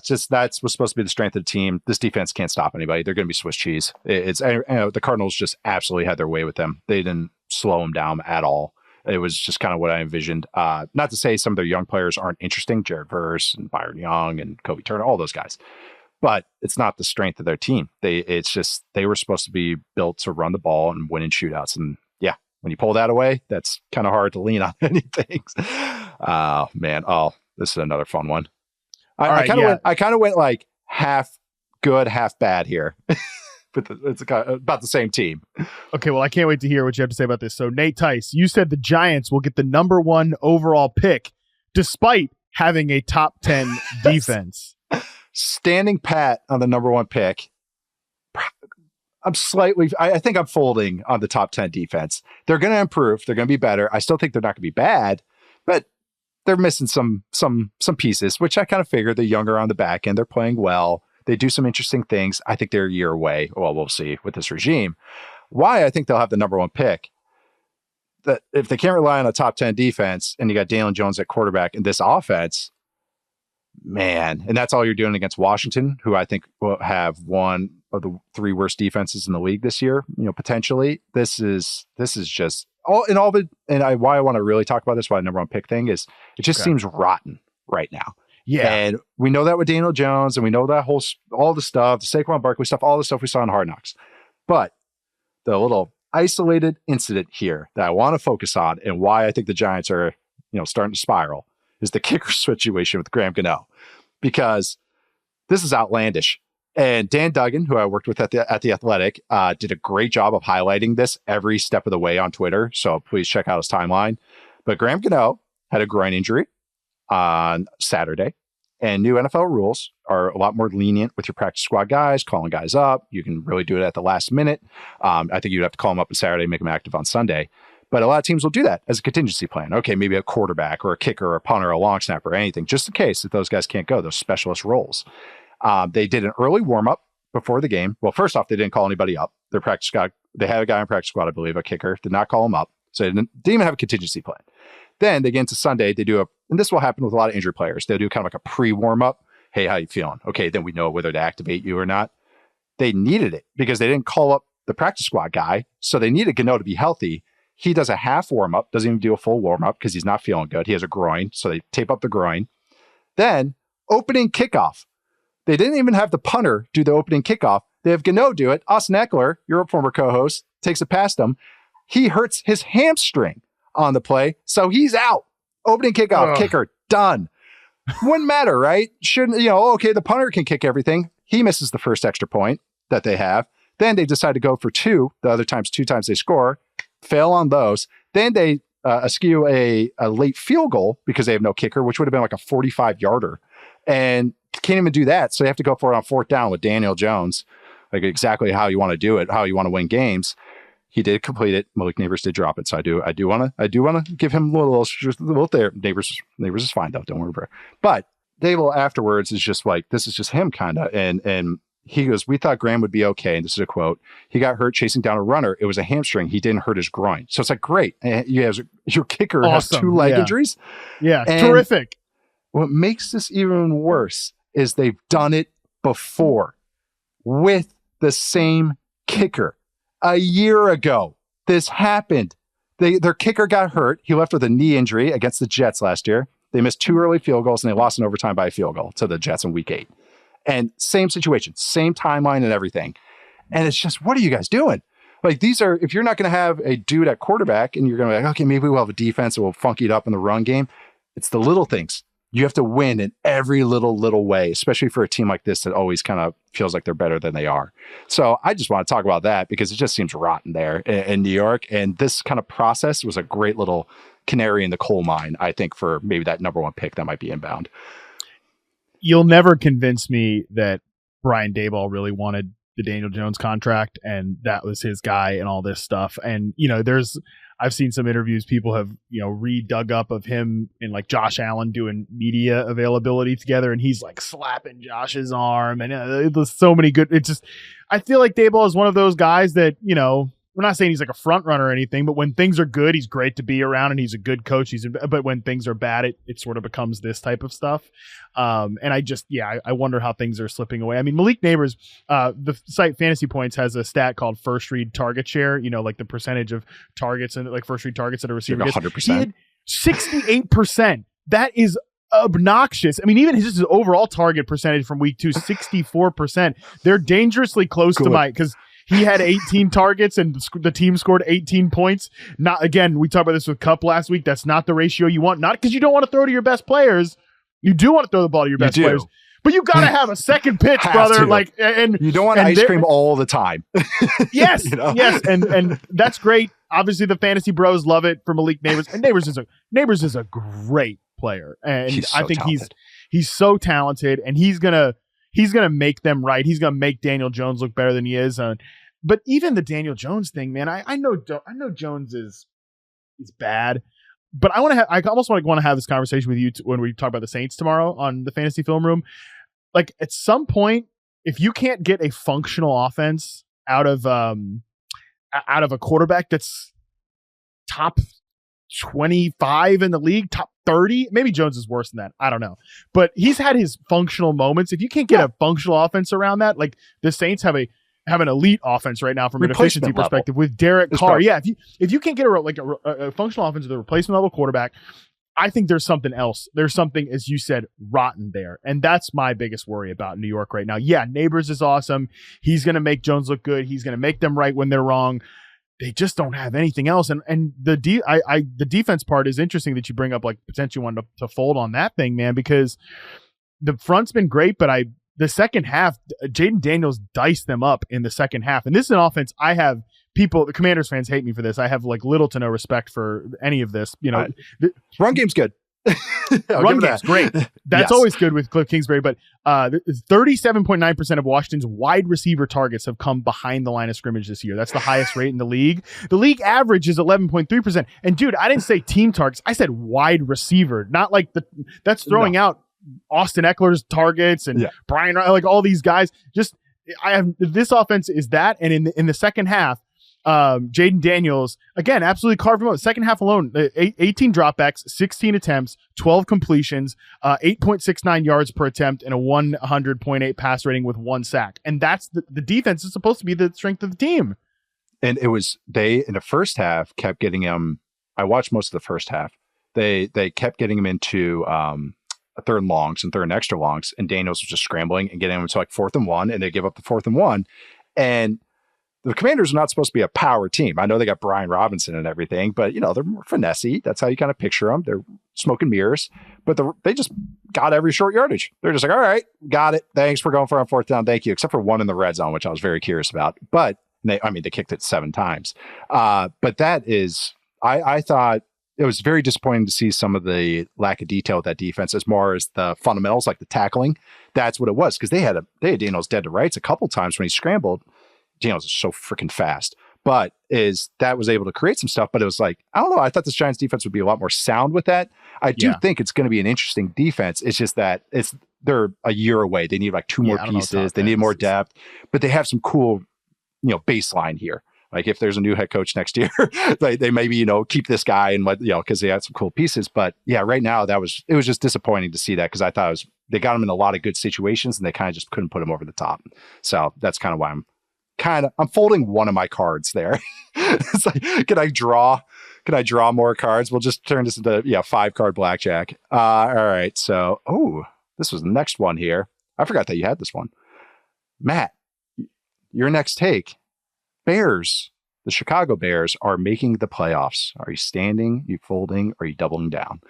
just that's what's supposed to be the strength of the team. This defense can't stop anybody. They're going to be Swiss cheese. The Cardinals just absolutely had their way with them. They didn't slow them down at all. It was just kind of what I envisioned. Not to say some of their young players aren't interesting. Jared Verse and Byron Young and Kobe Turner, all those guys. But it's not the strength of their team. They were supposed to be built to run the ball and win in shootouts. And yeah, when you pull that away, that's kind of hard to lean on anything. Oh man. Oh, this is another fun one. I kind of went like half good, half bad here. But it's about the same team. Okay, well, I can't wait to hear what you have to say about this. So, Nate Tice, you said the Giants will get the number 1 overall pick despite having a top 10 defense. Standing pat on the number 1 pick. I think I'm folding on the top 10 defense. They're going to improve. They're going to be better. I still think they're not going to be bad, but they're missing some pieces, which I kind of figured. They're younger on the back end. They're playing well. They do some interesting things. I think they're a year away. Well, we'll see with this regime. Why I think they'll have the number 1 pick. That if they can't rely on a top 10 defense and you got Daniel Jones at quarterback in this offense, man, and that's all you're doing against Washington, who I think will have one of the 3 worst defenses in the league this year, potentially. This is just why I want to really talk about this, why the number 1 pick thing is, it just seems rotten right now. Yeah. And we know that with Daniel Jones, and we know that all the stuff, the Saquon Barkley stuff, all the stuff we saw in Hard Knocks. But the little isolated incident here that I want to focus on and why I think the Giants are, starting to spiral is the kicker situation with Graham Gano, because this is outlandish. And Dan Duggan, who I worked with at the Athletic, did a great job of highlighting this every step of the way on Twitter. So please check out his timeline. But Graham Gano had a groin injury on Saturday, and new NFL rules are a lot more lenient with your practice squad guys, calling guys up. You can really do it at the last minute. I think you'd have to call them up on Saturday, make them active on Sunday. But a lot of teams will do that as a contingency plan. Okay, maybe a quarterback or a kicker or a punter or a long snapper or anything, just in case if those guys can't go, those specialist roles. They did an early warm-up before the game. Well, first off, they didn't call anybody up. Their practice squad, they had a guy in practice squad, I believe, a kicker, did not call him up. So they didn't even have a contingency plan. Then they get into Sunday, and this will happen with a lot of injured players. They'll do kind of like a pre-warm-up. Hey, how you feeling? Okay, then we know whether to activate you or not. They needed it because they didn't call up the practice squad guy. So they needed Gano to be healthy. He does a half warm-up, doesn't even do a full warm-up because he's not feeling good. He has a groin, so they tape up the groin. Then, opening kickoff. They didn't even have the punter do the opening kickoff. They have Gano do it. Austin Eckler, your former co-host, takes it past him. He hurts his hamstring on the play, so he's out. Opening kickoff, kicker, done. Wouldn't matter, right? Shouldn't, okay, the punter can kick everything. He misses the first extra point that they have. Then they decide to go for 2. The other times, 2 times they score. Fail on those. Then they eschew a late field goal because they have no kicker, which would have been like a 45-yarder. And can't even do that. So they have to go for it on 4th down with Daniel Jones, like exactly how you want to do it, how you want to win games. He did complete it. Malik Neighbors did drop it. So I do want to give him a little there. Neighbors is fine though. Don't worry about it. But Dable afterwards is just like, this is just him kind of. And he goes, we thought Graham would be okay. And this is a quote. He got hurt chasing down a runner. It was a hamstring. He didn't hurt his groin. So it's like, great. Your kicker has 2 leg injuries. Yeah. And terrific. What makes this even worse is they've done it before. with the same kicker. A year ago, this happened. Their kicker got hurt. He left with a knee injury against the Jets last year. They missed 2 early field goals, and they lost in overtime by a field goal to the Jets in week 8. And same situation, same timeline and everything. And it's just, what are you guys doing? Like, these are, if you're not going to have a dude at quarterback and you're going to be like, okay, maybe we'll have a defense and we'll funky it up in the run game. It's the little things. You have to win in every little way, especially for a team like this that always kind of feels like they're better than they are. So I just want to talk about that because it just seems rotten there in New York. And this kind of process was a great little canary in the coal mine, I think, for maybe that number 1 pick that might be inbound. You'll never convince me that Brian Daboll really wanted the Daniel Jones contract and that was his guy and all this stuff. And, I've seen some interviews people have, redug up of him and like Josh Allen doing media availability together. And he's like slapping Josh's arm and there's so many good, I feel like Daboll is one of those guys that, we're not saying he's like a front runner or anything, but when things are good, he's great to be around and he's a good coach. But when things are bad, it sort of becomes this type of stuff. And I wonder how things are slipping away. I mean, Malik Neighbors, the site Fantasy Points has a stat called first read target share, like the percentage of targets and like first read targets that a receiver like 100%. gets. He had 68%. That is obnoxious. I mean, even his overall target percentage from week 2, 64%. They're dangerously close to mine because he had 18 targets and the team scored 18 points. Not again, we talked about this with Kupp last week. That's not the ratio you want. Not because you don't want to throw to your best players. You do want to throw the ball to your best players. But you got to have a second pitch, brother. To. Like, and you don't want ice cream all the time. Yes, yes, and that's great. Obviously, the fantasy bros love it for Malik Neighbors, and Neighbors is a great player, and I think he's so talented, and he's gonna make them right. He's gonna make Daniel Jones look better than he is. But even the Daniel Jones thing, man, I know Jones is bad. But I almost want to have this conversation with you when we talk about the Saints tomorrow on the Fantasy Film Room. Like at some point, if you can't get a functional offense out of a quarterback that's top 25 in the league, top 30, maybe Jones is worse than that. I don't know, but he's had his functional moments. If you can't get a functional offense around that, like the Saints have an elite offense right now from an efficiency perspective with Derek Carr. Yeah, if you can't get a functional offense with a replacement level quarterback, I think there's something else. There's something, as you said, rotten there, and that's my biggest worry about New York right now. Yeah, Neighbors is awesome. He's going to make Jones look good. He's going to make them right when they're wrong. They just don't have anything else, and the defense part is interesting that you bring up, like potentially one to fold on that thing, man, because the front's been great, but the second half, Jaden Daniels diced them up in the second half. And this is an offense I have the Commanders fans hate me for this. I have like little to no respect for any of this. Run game's good. Run game's great. That's always good with Cliff Kingsbury. But 37.9% of Washington's wide receiver targets have come behind the line of scrimmage this year. That's the highest rate in the league. The league average is 11.3%. And dude, I didn't say team targets. I said wide receiver, not like that's throwing out Austin Eckler's targets and Brian, like all these guys. This offense is that, and in the second half, Jaden Daniels again absolutely carved him out. Second half alone, 18 dropbacks, 16 attempts, 12 completions, 8.69 yards per attempt, and a 100.8 pass rating with 1 sack. And that's the defense is supposed to be the strength of the team. And it was they in the first half kept getting him. I watched most of the first half. They kept getting him into third and longs and third and extra longs, and Daniels was just scrambling and getting him to like 4th and 1, and they give up the 4th and 1. And the Commanders are not supposed to be a power team. I know they got Brian Robinson and everything, but they're more finessey. That's how you kind of picture them. They're smoke and mirrors, but they just got every short yardage. They're just like, all right, got it. Thanks for going for on 4th down. Thank you. Except for one in the red zone, which I was very curious about, but they kicked it 7 times. But that is, I thought, it was very disappointing to see some of the lack of detail with that defense as more as the fundamentals, like the tackling. That's what it was, because they had Daniels dead to rights a couple times when he scrambled. Daniels is so freaking fast, but that was able to create some stuff. But it was like, I don't know. I thought this Giants defense would be a lot more sound with that. I do think it's going to be an interesting defense. It's just that they're a year away. They need like 2 more pieces. They need more depth, but they have some cool, baseline here. Like if there's a new head coach next year, they maybe, keep this guy and because they had some cool pieces. But yeah, right now it was just disappointing to see that because I thought they got him in a lot of good situations and they kind of just couldn't put him over the top. So that's kind of why I'm folding one of my cards there. It's like, can I draw more cards? We'll just turn this into 5-card blackjack. All right. So, this was the next one here. I forgot that you had this one. Matt, your next take. Bears, the Chicago Bears are making the playoffs. Are you standing? Are you folding? Are you doubling down?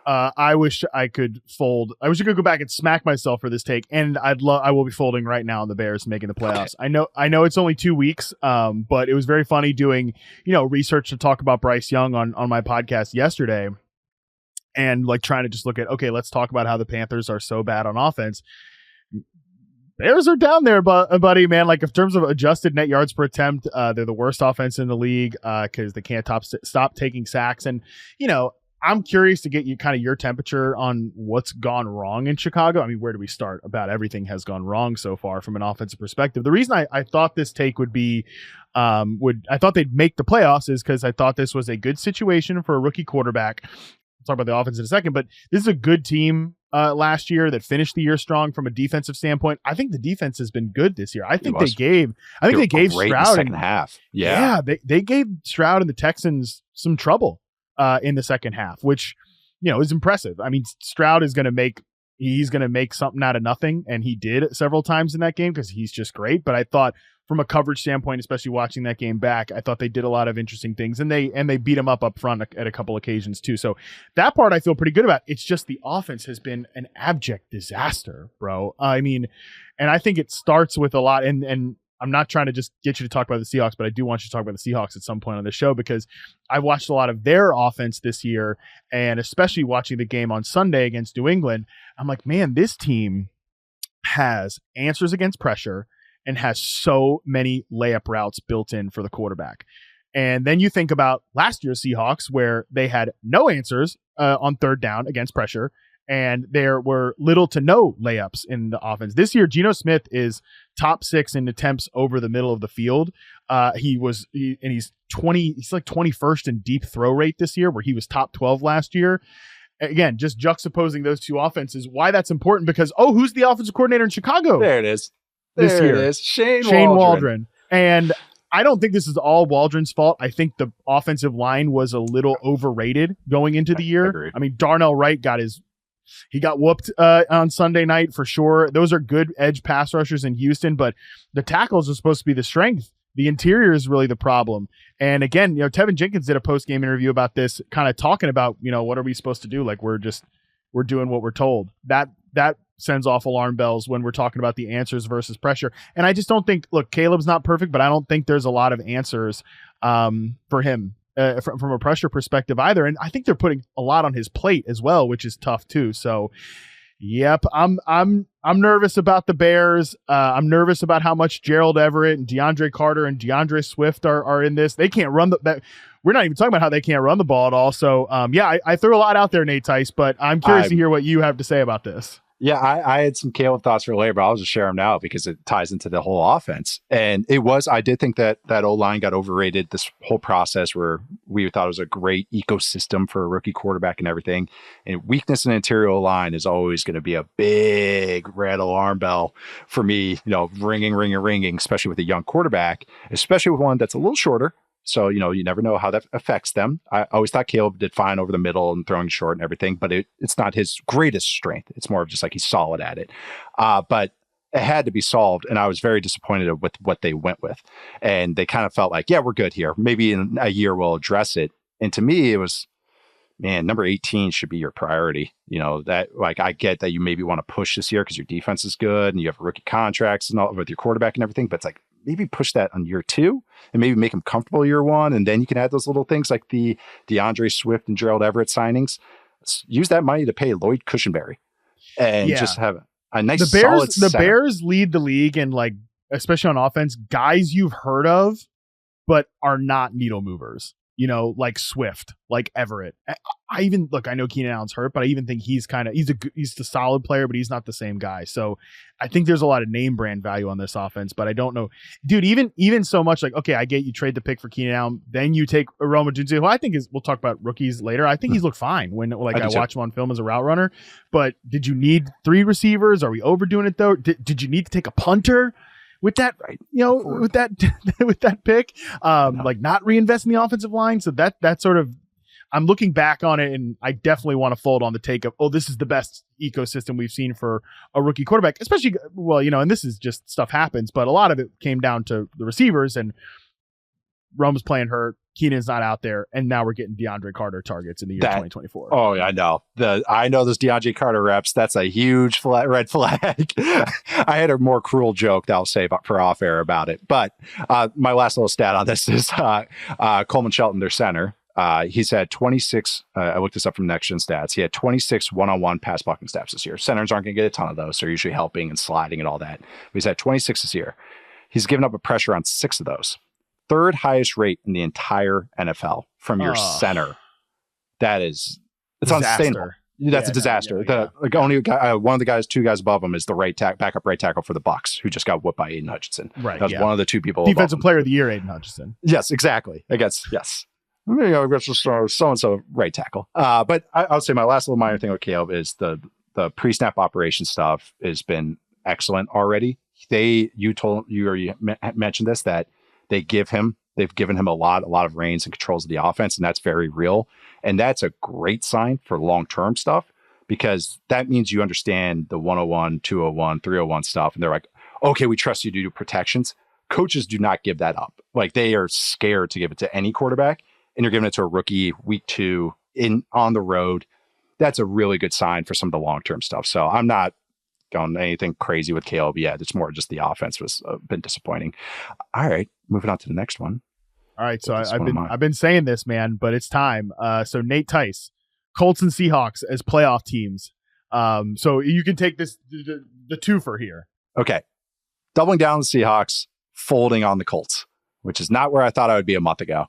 I wish I could fold. I wish I could go back and smack myself for this take. And I will be folding right now on the Bears making the playoffs. Okay. I know it's only 2 weeks, but it was very funny doing, research to talk about Bryce Young on my podcast yesterday. And like trying to just look at, okay, let's talk about how the Panthers are so bad on offense. Bears are down there, buddy, man. Like in terms of adjusted net yards per attempt, they're the worst offense in the league because they can't stop taking sacks. And, I'm curious to get you kind of your temperature on what's gone wrong in Chicago. I mean, where do we start? About everything has gone wrong so far from an offensive perspective. The reason I thought this take would be, I thought they'd make the playoffs is because I thought this was a good situation for a rookie quarterback. We'll talk about the offense in a second, but this is a good team last year that finished the year strong from a defensive standpoint. I think the defense has been good this year. I think they gave Stroud second half. They gave Stroud and the Texans some trouble in the second half, which is impressive. I mean, Stroud is going to make something out of nothing, and he did several times in that game because he's just great. But I thought from a coverage standpoint, especially watching that game back, I thought they did a lot of interesting things, and they beat him up front at a couple occasions too. So that part I feel pretty good about. It's just the offense has been an abject disaster, bro. I mean, and I think it starts with a lot, and I'm not trying to just get you to talk about the Seahawks, but I do want you to talk about the Seahawks at some point on the show because I've watched a lot of their offense this year, and especially watching the game on Sunday against New England. I'm like, man, this team has answers against pressure and has so many layup routes built in for the quarterback. And then you think about last year's Seahawks where they had no answers on third down against pressure, and there were little to no layups in the offense. This year, Geno Smith is top 6 in attempts over the middle of the field. He's like 21st in deep throw rate this year, where he was top 12 last year. Again, just juxtaposing those two offenses. Why that's important because, who's the offensive coordinator in Chicago? There it is. This year. It is. Shane Waldron. And I don't think this is all Waldron's fault. I think the offensive line was a little overrated going into the year. I mean, Darnell Wright got whooped on Sunday night for sure. Those are good edge pass rushers in Houston, but the tackles are supposed to be the strength. The interior is really the problem. And again, Tevin Jenkins did a post-game interview about this, kind of talking about, what are we supposed to do? Like we're doing what we're told. That sends off alarm bells when we're talking about the answers versus pressure. And I just don't think, look, Caleb's not perfect, but I don't think there's a lot of answers for him from a pressure perspective either. And I think they're putting a lot on his plate as well, which is tough too. So yep, I'm nervous about the Bears. I'm nervous about how much Gerald Everett and DeAndre Carter and DeAndre Swift are in this. They can't run we're not even talking about how they can't run the ball at all. So I threw a lot out there, Nate Tice, but I'm curious to hear what you have to say about this. Yeah, I had some Caleb thoughts for later, but I'll just share them now because it ties into the whole offense. And I did think that O-line got overrated this whole process where we thought it was a great ecosystem for a rookie quarterback and everything. And weakness in interior O-line is always going to be a big red alarm bell for me, ringing, especially with a young quarterback, especially with one that's a little shorter. So, you never know how that affects them. I always thought Caleb did fine over the middle and throwing short and everything, but it's not his greatest strength. It's more of just like he's solid at it. But it had to be solved, and I was very disappointed with what they went with. And they kind of felt like, yeah, we're good here. Maybe in a year we'll address it. And to me, it was, man, number 18 should be your priority. That like I get that you maybe want to push this year because your defense is good and you have rookie contracts and all with your quarterback and everything, but it's like, maybe push that on year 2 and maybe make him comfortable year 1. And then you can add those little things like the DeAndre Swift and Gerald Everett signings. Use that money to pay Lloyd Cushenberry and just have a nice solid center. The Bears lead the league and like, especially on offense, guys you've heard of, but are not needle movers. like Swift, like Everett. I even I know Keenan Allen's hurt, but I even think he's a solid player, but he's not the same guy. So I think there's a lot of name brand value on this offense, but I don't know, dude. Even so much like, okay, I get you trade the pick for Keenan Allen, then you take Odunze, who I think we'll talk about rookies later. I think he's looked fine when I watch him on film as a route runner. But did you need 3 receivers? Are we overdoing it though? Did you need to take a punter? With that, with that pick, like not reinvest in the offensive line. So that sort of, I'm looking back on it, and I definitely want to fold on the take of, this is the best ecosystem we've seen for a rookie quarterback, especially, and this is just stuff happens, but a lot of it came down to the receivers, and Rome's playing hurt. Keenan's not out there, and now we're getting DeAndre Carter targets in the year 2024. Oh, yeah, I know. I know those DeAndre Carter reps. That's a huge red flag. I had a more cruel joke that I'll save for off air about it. But my last little stat on this is Coleman Shelton, their center. He's had 26. I looked this up from Next Gen Stats. He had 26 one-on-one pass blocking snaps this year. Centers aren't going to get a ton of those. They're usually helping and sliding and all that. But he's had 26 this year. He's given up a pressure on 6 of those. 3rd highest rate in the entire NFL from your center. It's unsustainable. That's a disaster. Only guy, one of the guys, 2 guys above him is the backup right tackle for the Bucs, who just got whooped by Aidan Hutchinson. Right. That's one of the 2 people. Defensive player of the year, Aidan Hutchinson. Yes, exactly. Yes. So-and-so right tackle. But I'll say my last little minor thing with Caleb is the pre-snap operation stuff has been excellent already. You mentioned this, that they've given him a lot of reins and controls of the offense, and that's very real. And that's a great sign for long-term stuff, because that means you understand the 101, 201, 301 stuff. And they're like, okay, we trust you to do protections. Coaches do not give that up. Like, they are scared to give it to any quarterback, and you're giving it to a rookie week 2 on the road. That's a really good sign for some of the long-term stuff. So I'm not going anything crazy with Caleb yet. It's more just the offense was been disappointing. All right, moving on to the next one. All right, so I've been saying this, man, but it's time. So Nate Tice, Colts and Seahawks as playoff teams. So you can take this the twofer here. Okay, doubling down on the Seahawks, folding on the Colts, which is not where I thought I would be a month ago.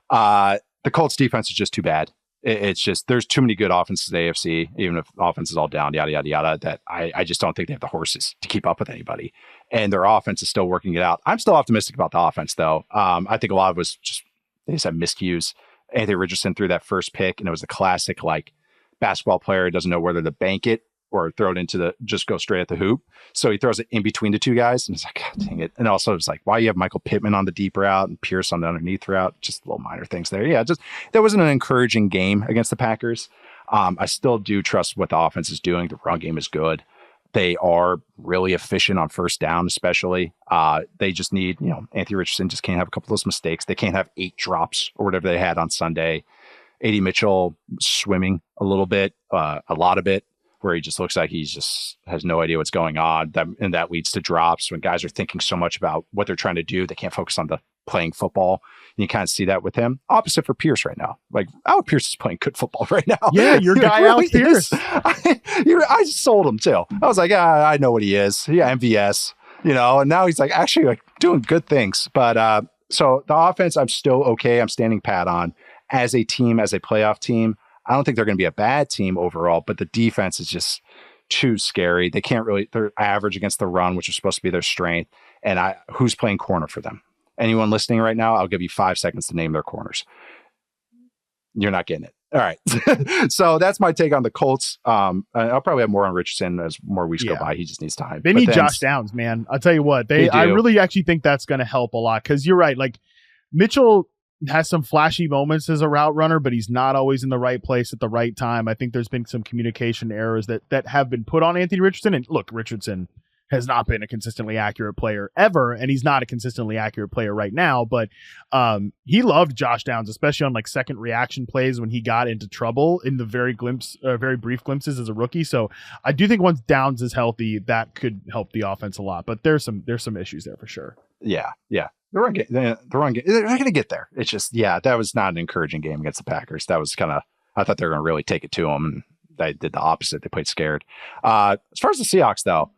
The Colts defense is just too bad. It's just, there's too many good offenses in the AFC, even if offense is all down, yada, yada, yada, that I just don't think they have the horses to keep up with anybody. And their offense is still working it out. I'm still optimistic about the offense, though. I think a lot of it was just, they just had miscues. Anthony Richardson threw that first pick, and it was a classic, like, basketball player who doesn't know whether to bank it or throw it into just go straight at the hoop. So he throws it in between the 2 guys, and it's like, God dang it. And also it's like, why you have Michael Pittman on the deep route and Pierce on the underneath route? Just little minor things there. Yeah, just that wasn't an encouraging game against the Packers. I still do trust what the offense is doing. The run game is good. They are really efficient on first down, especially. They just need, Anthony Richardson just can't have a couple of those mistakes. They can't have 8 drops or whatever they had on Sunday. A.D. Mitchell swimming a little bit, a lot of it, where he just looks like he just has no idea what's going on. And that leads to drops when guys are thinking so much about what they're trying to do. They can't focus on the playing football. And you kind of see that with him. Opposite for Pierce right now. Like, Alec Pierce is playing good football right now. Yeah, your guy, really Alec Pierce. I sold him too. I was like, I know what he is. Yeah, MVS, and now he's like actually like doing good things. But so the offense, I'm still okay. I'm standing pat on. As a team, as a playoff team, I don't think they're going to be a bad team overall, but the defense is just too scary. They can't really, they're average against the run, which is supposed to be their strength. And who's playing corner for them? Anyone listening right now, I'll give you 5 seconds to name their corners. You're not getting it. All right. So that's my take on the Colts. I'll probably have more on Richardson as more weeks go by. He just needs time. They need Josh Downs, man. I'll tell you what, I really actually think that's going to help a lot, because you're right. Like, Mitchell has some flashy moments as a route runner, but he's not always in the right place at the right time. I think there's been some communication errors that have been put on Anthony Richardson. And look, Richardson has not been a consistently accurate player ever, and he's not a consistently accurate player right now. But he loved Josh Downs, especially on like second reaction plays when he got into trouble in the very brief glimpses as a rookie. So I do think once Downs is healthy, that could help the offense a lot. But there's some issues there for sure. Yeah. The run game, they're not going to get there. It's just, that was not an encouraging game against the Packers. That was I thought they were going to really take it to them, and they did the opposite. They played scared. As far as the Seahawks, though,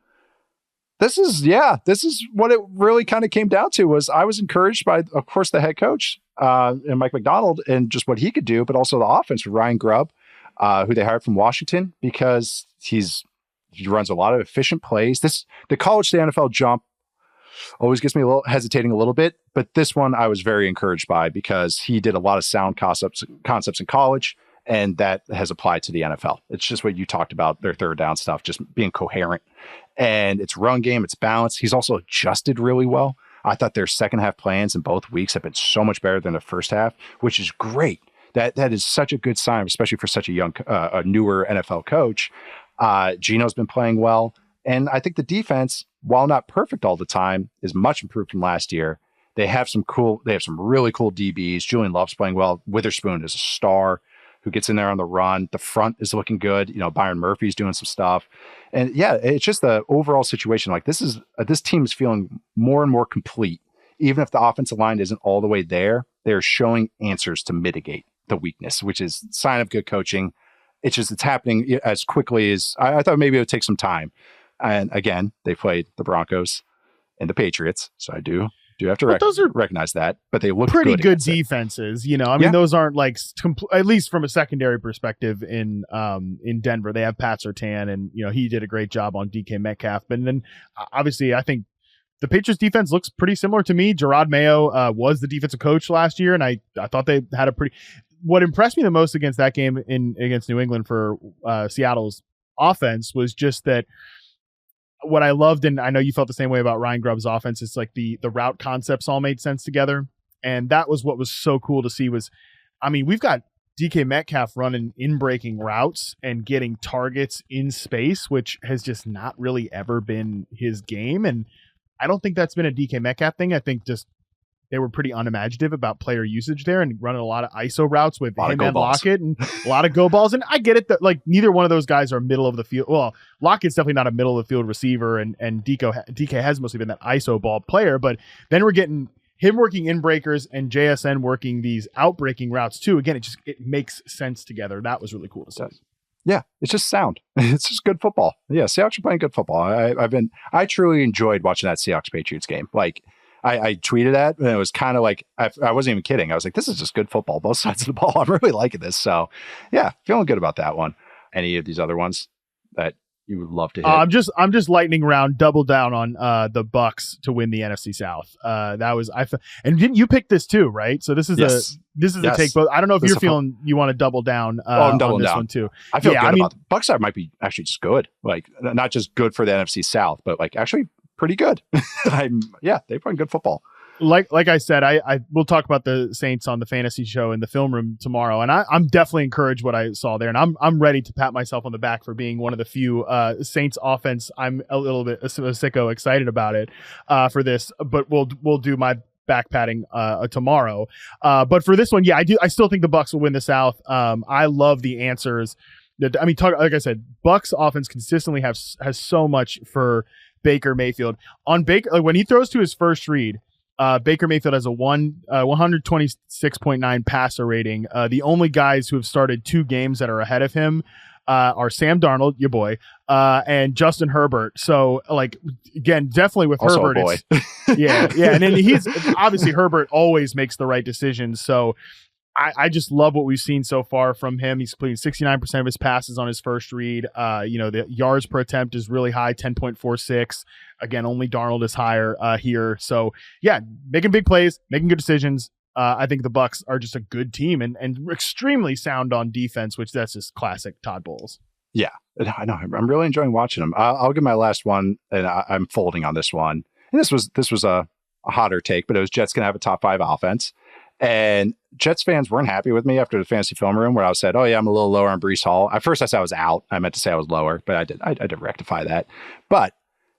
This is what it really kind of came down to. Was I was encouraged by, of course, the head coach and Mike McDonald and just what he could do, but also the offense with Ryan Grubb, who they hired from Washington, because he runs a lot of efficient plays. The college to NFL jump always gets me a little hesitating a little bit, but this one I was very encouraged by because he did a lot of sound concepts in college, and that has applied to the NFL. It's just what you talked about, their third down stuff, just being coherent. And it's run game, it's balanced. He's also adjusted really well. I thought their second half plans in both weeks have been so much better than the first half, which is great. That is such a good sign, especially for such a young, a newer NFL coach. Gino's been playing well. And I think the defense, while not perfect all the time, is much improved from last year. They have some really cool DBs. Julian Love's playing well. Witherspoon is a star who gets in there on the run. The front is looking good. Byron Murphy's doing some stuff. And yeah, it's just the overall situation. Like this team is feeling more and more complete. Even if the offensive line isn't all the way there, they're showing answers to mitigate the weakness, which is a sign of good coaching. It's happening as quickly as I thought. Maybe it would take some time. And again, they played the Broncos and the Patriots. So I do have to recognize that, but they look pretty good defenses. Those aren't like at least from a secondary perspective in Denver. They have Pat Surtain, and he did a great job on DK Metcalf. But then obviously, I think the Patriots defense looks pretty similar to me. Gerard Mayo was the defensive coach last year, and I thought they had what impressed me the most against that game against New England for Seattle's offense was just that. What I loved, and I know you felt the same way about Ryan Grubb's offense, is like the route concepts all made sense together. And that was what was so cool to see we've got DK Metcalf running in-breaking routes and getting targets in space, which has just not really ever been his game. And I don't think that's been a DK Metcalf thing. I think just they were pretty unimaginative about player usage there and running a lot of ISO routes with him and Lockett and a lot of go balls. And I get it that like neither one of those guys are middle of the field. Well, Lockett's definitely not a middle of the field receiver, and DK has mostly been that ISO ball player. But then we're getting him working in breakers and JSN working these outbreaking routes too. Again, it makes sense together. That was really cool to see. Yeah, it's just sound. It's just good football. Yeah, Seahawks are playing good football. I truly enjoyed watching that Seahawks Patriots game. Like. I tweeted that, and it was kind of like, I wasn't even kidding. I was like, this is just good football, both sides of the ball. I'm really liking this. So, yeah, feeling good about that one. Any of these other ones that you would love to hit? I'm just lightning round, double down on the Bucks to win the NFC South. And didn't you pick this too, right? So this is a take. But I don't know if you're feeling you want to double down. I'm doubling on this one too. I feel good about the Bucks side. Might be actually just good, like not just good for the NFC South, but like actually pretty good. They play good football. Like I said, I will talk about the Saints on the fantasy show in the film room tomorrow, and I'm definitely encouraged what I saw there, and I'm ready to pat myself on the back for being one of the few Saints offense. I'm a little bit sicko excited about it for this, but we'll do my back patting tomorrow. But for this one, I still think the Bucks will win the South. I love the answers. Like I said, Bucks offense consistently has so much for Baker Mayfield. On Baker, when he throws to his first read, Baker Mayfield has a 126.9 passer rating. The only guys who have started 2 games that are ahead of him are Sam Darnold, your boy, and Justin Herbert. So, like, again, definitely with also Herbert, a boy. yeah, and then he's obviously Herbert always makes the right decisions. So, I just love what we've seen so far from him. He's completing 69% of his passes on his first read. The yards per attempt is really high, 10.46. Again, only Darnold is higher here. So, yeah, making big plays, making good decisions. I think the Bucks are just a good team and extremely sound on defense, which that's just classic Todd Bowles. Yeah, I know. I'm really enjoying watching them. I'll give my last one, and I'm folding on this one. And this was a hotter take, but it was Jets going to have a top 5 offense. And Jets fans weren't happy with me after the fantasy film room where I said, oh yeah, I'm a little lower on Breece Hall. At first I said I was out. I meant to say I was lower, but I did rectify that. But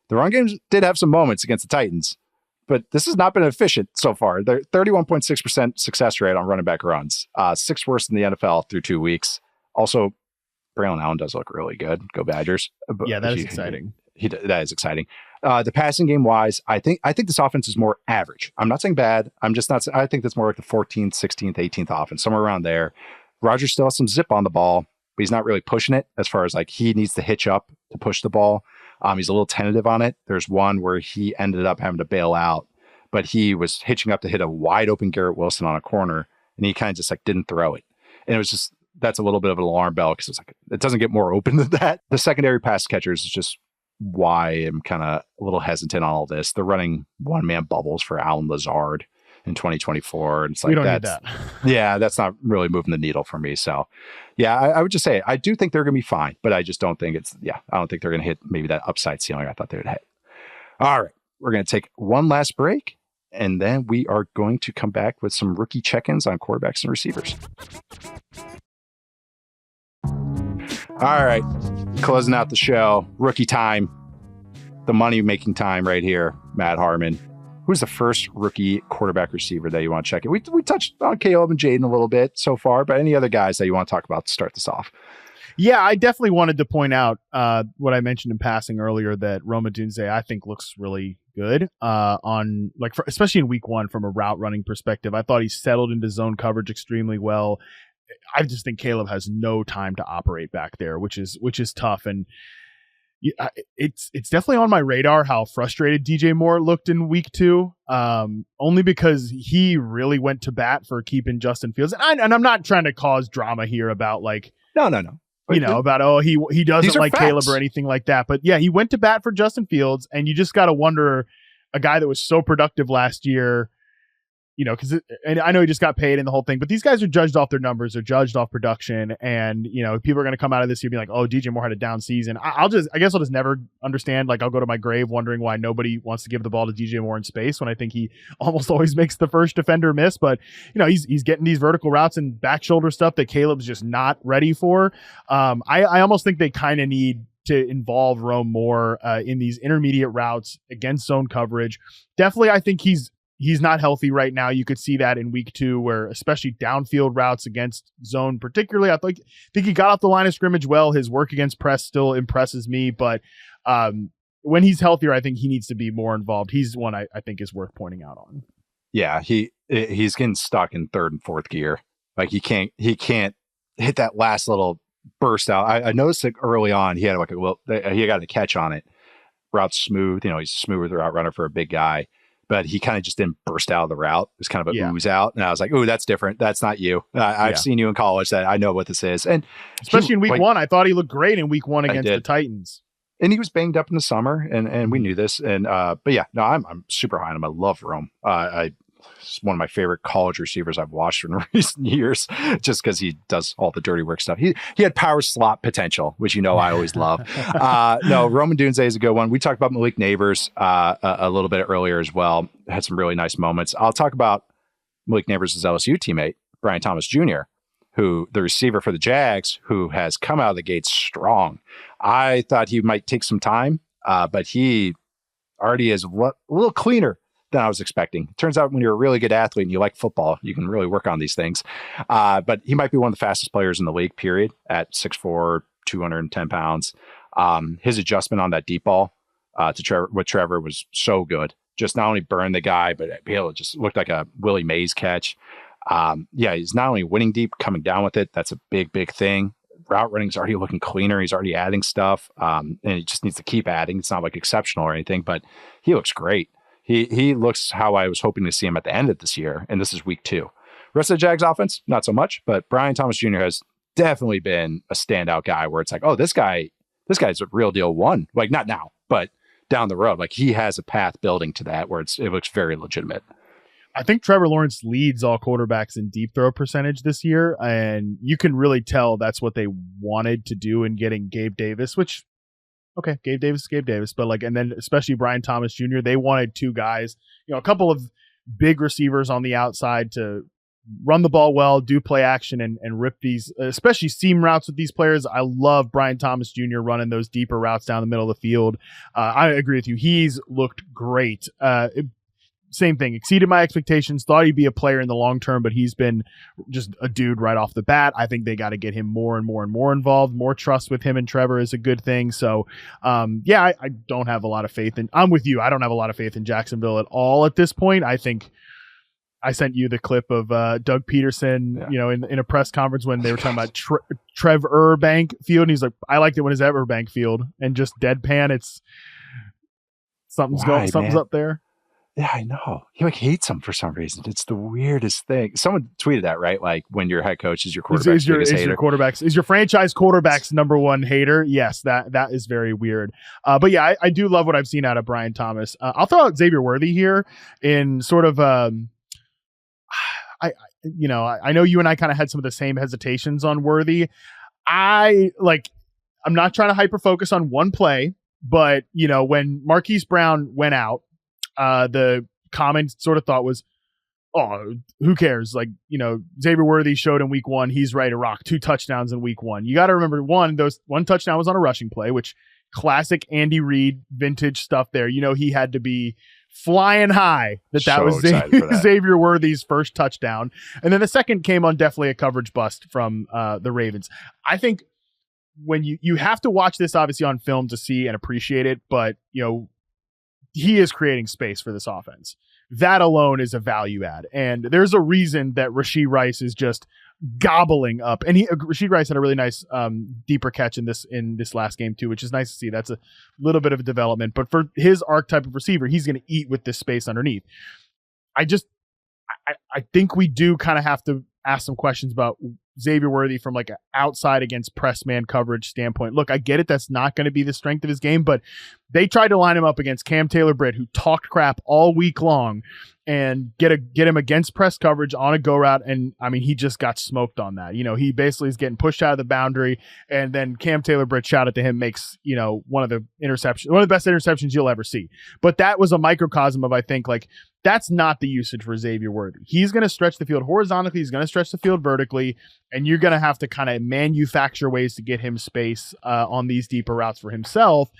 the run games did have some moments against the Titans, but this has not been efficient so far. They're 31.6% success rate on running back runs, 6th worst in the NFL through 2 weeks. Also, Braylon Allen does look really good. Go Badgers. Yeah, that is exciting. That is exciting. The passing game wise, I think this offense is more average. I'm not saying bad. I'm just not. I think that's more like the 14th, 16th, 18th offense, somewhere around there. Rodgers still has some zip on the ball, but he's not really pushing it as far as like he needs to hitch up to push the ball. He's a little tentative on it. There's one where he ended up having to bail out, but he was hitching up to hit a wide open Garrett Wilson on a corner, and he kind of just like didn't throw it. And it was just, that's a little bit of an alarm bell because it's like, it doesn't get more open than that. The secondary pass catchers is just why I'm kind of a little hesitant on all this. They're running one-man bubbles for Alan Lazard in 2024. And it's like, we don't need that. Yeah, that's not really moving the needle for me. So yeah, I would just say, I do think they're going to be fine, but I just don't think I don't think they're going to hit maybe that upside ceiling I thought they would hit. All right. We're going to take one last break, and then we are going to come back with some rookie check-ins on quarterbacks and receivers. All right. Closing out the show, rookie time, the money-making time right here, Matt Harmon. Who's the first rookie quarterback receiver that you want to check in? We touched on Caleb and Jaden a little bit so far, but any other guys that you want to talk about to start this off? Yeah, I definitely wanted to point out what I mentioned in passing earlier, that Rome Odunze I think looks really good on especially in week 1 from a route running perspective. I thought he settled into zone coverage extremely well. I just think Caleb has no time to operate back there, which is tough. And it's definitely on my radar how frustrated DJ Moore looked in week 2, only because he really went to bat for keeping Justin Fields. And I'm not trying to cause drama here about No. But about he doesn't like facts. Caleb or anything like that. But yeah, he went to bat for Justin Fields, and you just got to wonder, a guy that was so productive last year, because and I know he just got paid and the whole thing, but these guys are judged off their numbers, they're judged off production, and people are going to come out of this year being like, oh, DJ Moore had a down season. I guess I'll just never understand. I'll go to my grave wondering why nobody wants to give the ball to DJ Moore in space when I think he almost always makes the first defender miss. But he's getting these vertical routes and back shoulder stuff that Caleb's just not ready for. I almost think they kind of need to involve Rome more in these intermediate routes against zone coverage. Definitely, I think he's not healthy right now. You could see that in week 2, where especially downfield routes against zone, particularly, I think he got off the line of scrimmage well. His work against press still impresses me, but when he's healthier, I think he needs to be more involved. He's one I think is worth pointing out on. Yeah, he's getting stuck in 3rd and 4th gear. He can't hit that last little burst out. I noticed it early on. He had he got a catch on it. Route's smooth. He's a smooth route runner for a big guy. But he kind of just didn't burst out of the route. It was kind of a ooze out. And I was like, ooh, that's different. That's not you. I've seen you in college. That I know what this is. And especially in week 1, I thought he looked great in week 1 against the Titans. And he was banged up in the summer, and we knew this. And but yeah, no, I'm super high on him. I love Rome. He's one of my favorite college receivers I've watched in recent years, just because he does all the dirty work stuff. He had power slot potential, which I always love. No, Rome Odunze is a good one. We talked about Malik Neighbors a little bit earlier as well. Had some really nice moments. I'll talk about Malik Neighbors' LSU teammate, Brian Thomas Jr., who the receiver for the Jags, who has come out of the gate strong. I thought he might take some time, but he already is a little cleaner than I was expecting. It turns out when you're a really good athlete and you like football, you can really work on these things. But he might be one of the fastest players in the league, period, at 6'4", 210 pounds. His adjustment on that deep ball to Trevor was so good. Just not only burned the guy, but it just looked like a Willie Mays catch. He's not only winning deep, coming down with it. That's a big, big thing. Route running is already looking cleaner. He's already adding stuff, and he just needs to keep adding. It's not exceptional or anything, but he looks great. He looks how I was hoping to see him at the end of this year, and this is week 2. Rest of the Jags offense, not so much, but Brian Thomas Jr. has definitely been a standout guy where it's like, oh, this guy's a real deal one. Not now, but down the road. He has a path building to that where it looks very legitimate. I think Trevor Lawrence leads all quarterbacks in deep throw percentage this year, and you can really tell that's what they wanted to do in getting Gabe Davis, which, okay, Gabe Davis, but and then especially Brian Thomas Jr., they wanted 2 guys, a couple of big receivers on the outside to run the ball well, do play action, and rip these, especially seam routes with these players. I love Brian Thomas Jr. running those deeper routes down the middle of the field. I agree with you. He's looked great. Same thing, exceeded my expectations, thought he'd be a player in the long term, but he's been just a dude right off the bat. I think they got to get him more and more and more involved. More trust with him and Trevor is a good thing. So, I don't have a lot of faith in, I'm with you. I don't have a lot of faith in Jacksonville at all at this point. I think I sent you the clip of Doug Peterson, in a press conference when they were talking about Trev Urbank Field. And he's like, I liked it when it's at Urbank Field, and just deadpan. It's something's up there. Yeah, I know. He hates him for some reason. It's the weirdest thing. Someone tweeted that, right? Like when your head coach is your quarterback's biggest hater. Is your franchise quarterback's number one hater? Yes, that is very weird. But yeah, I do love what I've seen out of Brian Thomas. I'll throw out Xavier Worthy here in sort of I know you and I kind of had some of the same hesitations on Worthy. I'm not trying to hyper focus on one play, but when Marquise Brown went out, the common sort of thought was, oh, who cares? Xavier Worthy showed in week 1, he's ready to rock. 2 touchdowns in week 1. You got to remember, one touchdown was on a rushing play, which classic Andy Reid vintage stuff there. He had to be flying high that was Xavier Worthy's first touchdown. And then the second came on definitely a coverage bust from the Ravens. I think when you have to watch this obviously on film to see and appreciate it, but he is creating space for this offense. That alone is a value add. And there's a reason that Rashee Rice is just gobbling up. And Rashee Rice had a really nice deeper catch in this last game too, which is nice to see. That's a little bit of a development. But for his archetype of receiver, he's going to eat with this space underneath. I think we do kind of have to ask some questions about Xavier Worthy from an outside against press man coverage standpoint. Look, I get it. That's not going to be the strength of his game, but they tried to line him up against Cam Taylor-Britt, who talked crap all week long, and get him against press coverage on a go route. And I mean, he just got smoked on that. He basically is getting pushed out of the boundary, and then Cam Taylor-Britt shouted to him, makes, one of the best interceptions you'll ever see. But that was a microcosm of, I think, that's not the usage for Xavier Worthy. He's going to stretch the field horizontally. He's going to stretch the field vertically, and you're going to have to kind of manufacture ways to get him space on these deeper routes for himself.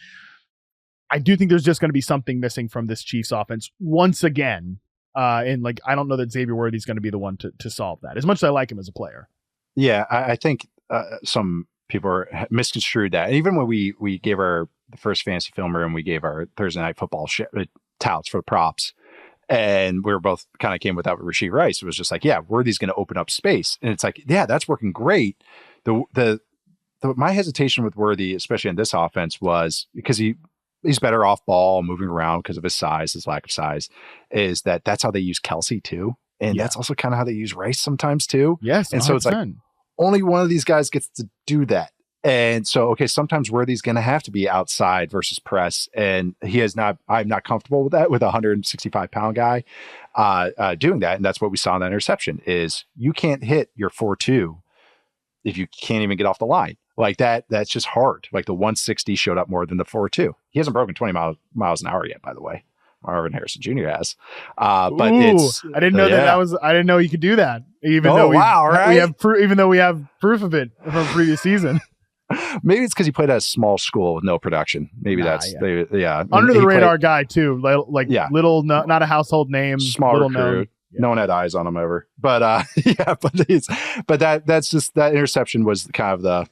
I do think there's just going to be something missing from this Chiefs offense once again. And I don't know that Xavier Worthy is going to be the one to solve that, as much as I like him as a player. Yeah, I think some people are misconstrued that. And even when we gave the first fantasy filmer and we gave our Thursday night football touts for props, and we were both kind of came with that with Rashee Rice. It was just Worthy's going to open up space. And it's that's working great. My hesitation with Worthy, especially in this offense, was because he's better off ball, moving around because of his size, his lack of size, is that's how they use Kelsey too. And that's also kind of how they use Rice sometimes too. Yes. And 100%. So it's only one of these guys gets to do that. And so, sometimes Worthy's going to have to be outside versus press. And I'm not comfortable with that with a 165-pound guy doing that. And that's what we saw in that interception is you can't hit your 4.2 if you can't even get off the line. That's just hard. The 160 showed up more than the 4.2. He hasn't broken 20 miles an hour yet, by the way. Marvin Harrison Jr. has. But I didn't know I didn't know you could do that. Even though we have proof of it from previous season. Maybe it's because he played at a small school with no production. Maybe under the radar guy too. Little, not a household name. Small recruit. Yeah. No one had eyes on him ever. But that's just that interception was kind of the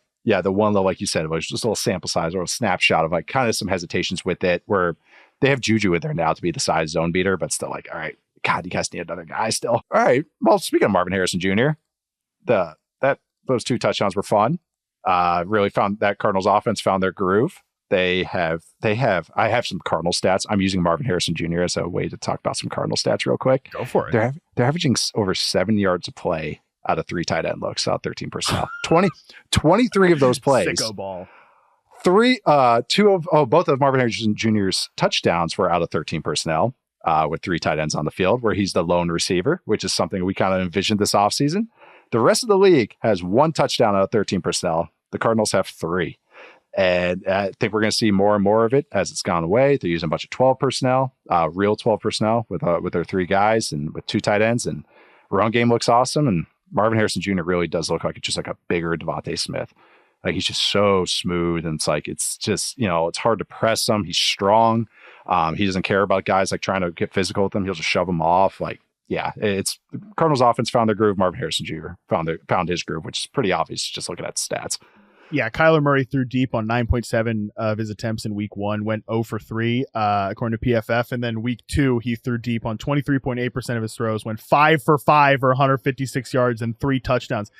one that, like you said, it was just a little sample size or a snapshot of kind of some hesitations with it where they have Juju in there now to be the size zone beater, but still all right, God, you guys need another guy still. All right. Well, speaking of Marvin Harrison Jr., those 2 touchdowns were fun. Really found that Cardinals offense found their groove. I have some Cardinal stats. I'm using Marvin Harrison Jr. as a way to talk about some Cardinal stats real quick. Go for it. They're averaging over 7 yards of play out of 3 tight end looks, out 13 personnel. 23 of those plays. Sicko ball. Both of Marvin Harrison Jr.'s touchdowns were out of 13 personnel with 3 tight ends on the field, where he's the lone receiver, which is something we kind of envisioned this offseason. The rest of the league has 1 touchdown out of 13 personnel. The Cardinals have 3. And I think we're going to see more and more of it as it's gone away. They're using a bunch of 12 personnel, real 12 personnel with their 3 guys and with 2 tight ends. And run game looks awesome. And Marvin Harrison Jr. really does look like it's just a bigger Devontae Smith. He's just so smooth. And it's just, it's hard to press him. He's strong. He doesn't care about guys trying to get physical with them. He'll just shove them off. It's Cardinals offense found their groove. Marvin Harrison Jr. found his groove, which is pretty obvious just looking at the stats. Yeah, Kyler Murray threw deep on 9.7 of his attempts in week 1, went 0 for 3, according to PFF. And then week 2, he threw deep on 23.8% of his throws, went 5 for 5 or 156 yards and 3 touchdowns.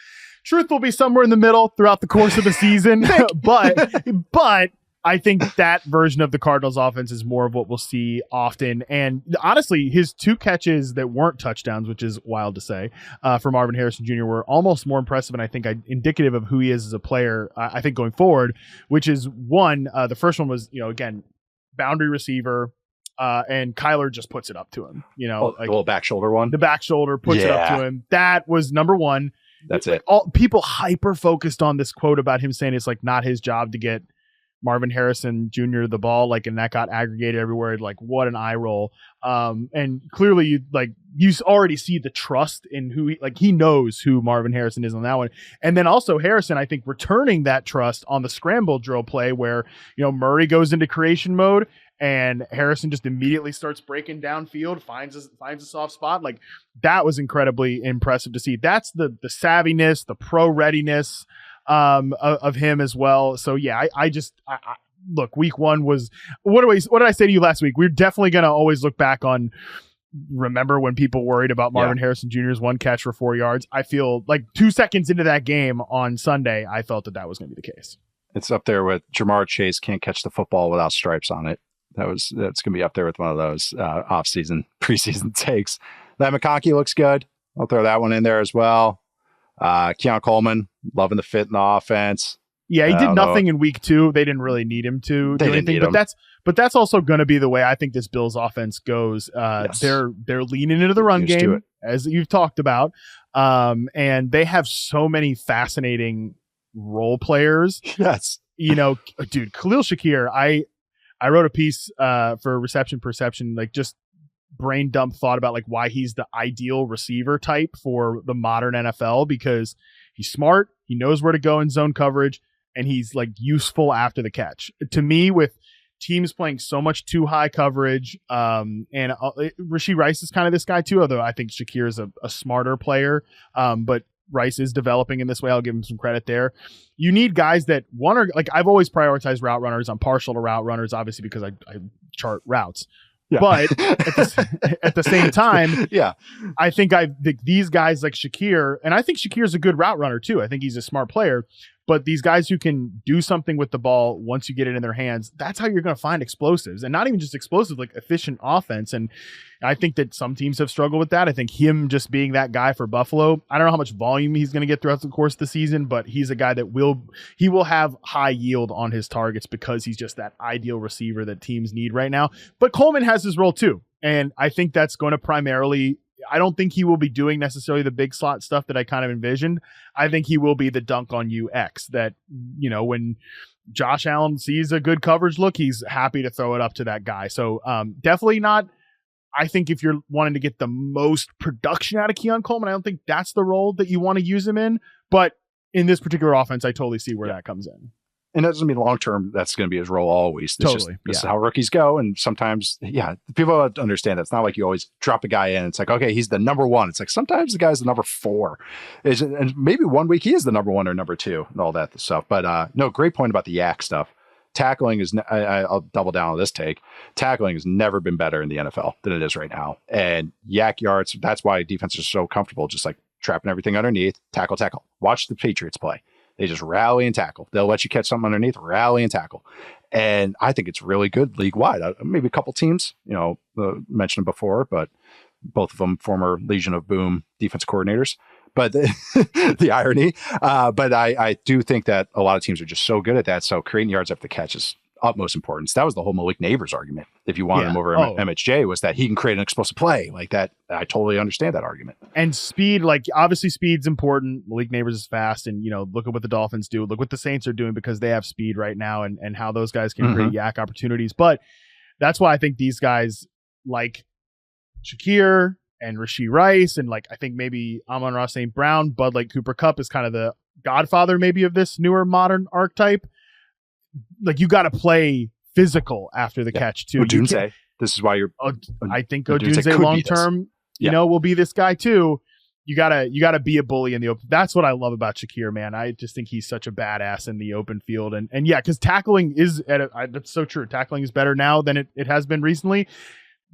Truth will be somewhere in the middle throughout the course of the season, but I think that version of the Cardinals offense is more of what we'll see often. And honestly, his 2 catches that weren't touchdowns, which is wild to say, for Marvin Harrison Jr. were almost more impressive and I think indicative of who he is as a player, I think going forward, which is one, the first one was, again, boundary receiver, and Kyler just puts it up to him, the little back shoulder one. The back shoulder puts it up to him. That was number one. That's it. All people hyper focused on this quote about him saying it's like not his job to get Marvin Harrison Jr. the ball, and that got aggregated everywhere. What an eye roll. And clearly you already see the trust in who he knows who Marvin Harrison is on that one. And then also Harrison, I think, returning that trust on the scramble drill play where, Murray goes into creation mode and Harrison just immediately starts breaking downfield, finds a soft spot. That was incredibly impressive to see. That's the savviness, the pro readiness of him as well. So yeah, I look, week 1 was what did I say to you last week? We're definitely going to always look back on, remember when people worried about Marvin Harrison Jr.'s 1 catch for 4 yards? I feel like 2 seconds into that game on Sunday, I felt that was going to be the case. It's up there with Jamar Chase can't catch the football without stripes on it. That's going to be up there with one of those off-season, preseason takes. That McConkey looks good. I'll throw that one in there as well. Keon Coleman, loving the fit in the offense. Yeah, he did nothing in week 2. They didn't really need him to do anything, but that's also going to be the way I think this Bills offense goes. Yes. They're leaning into the run game, as you've talked about, and they have so many fascinating role players. Yes, dude, Khalil Shakir. I wrote a piece for Reception Perception, just brain dump thought about why he's the ideal receiver type for the modern NFL, because he's smart, he knows where to go in zone coverage, and he's useful after the catch. To me, with teams playing so much too high coverage, and Rashee Rice is kind of this guy too, although I think Shakir is a smarter player, but Rice is developing in this way. I'll give him some credit there. You need guys that I've always prioritized route runners. I'm partial to route runners, obviously, because I chart routes. Yeah. But at the same time, I think these guys like Shakir, and I think Shakir's a good route runner too. I think he's a smart player. But these guys who can do something with the ball once you get it in their hands, that's how you're going to find explosives. And not even just explosive, efficient offense. And I think that some teams have struggled with that. I think him just being that guy for Buffalo, I don't know how much volume he's going to get throughout the course of the season, but he's a guy that will have high yield on his targets because he's just that ideal receiver that teams need right now. But Coleman has his role too. And I think that's going to primarily, I don't think he will be doing necessarily the big slot stuff that I kind of envisioned. I think he will be the dunk on you X that, when Josh Allen sees a good coverage look, he's happy to throw it up to that guy. So definitely not. I think if you're wanting to get the most production out of Keon Coleman, I don't think that's the role that you want to use him in. But in this particular offense, I totally see where that comes in. And that doesn't mean long-term that's going to be his role always. This is how rookies go. And sometimes, people have to understand that. It's not like you always drop a guy in. It's okay, he's the number 1. It's sometimes the guy's the number 4. And maybe one week he is the number 1 or number 2 and all that stuff. But no, great point about the yak stuff. Tackling is, I'll double down on this take. Tackling has never been better in the NFL than it is right now. And yak yards, that's why defenses are so comfortable, just trapping everything underneath, tackle. Watch the Patriots play. They just rally and tackle. They'll let you catch something underneath, rally and tackle. And I think it's really good league wide. Maybe a couple teams, mentioned before, but both of them former Legion of Boom defense coordinators. But the irony, but I do think that a lot of teams are just so good at that. So creating yards after the catch is utmost importance. That was the whole Malik Neighbors argument. If you want him over MHJ, was that he can create an explosive play like that. I totally understand that argument. And speed, obviously speed's important. Malik Neighbors is fast, and look at what the Dolphins do. Look what the Saints are doing because they have speed right now, and how those guys can create yak opportunities. But that's why I think these guys like Shakir and Rashee Rice, and I think maybe Amon-Ra St. Brown, Bud Light Cooper Kupp is kind of the godfather maybe of this newer modern archetype. You got to play physical after the catch too. Odunze. This is why you're. I think Odunze long term, will be this guy too. you gotta be a bully in the open. That's what I love about Shakir, man. I just think he's such a badass in the open field. And yeah, because tackling is that's so true. Tackling is better now than it has been recently.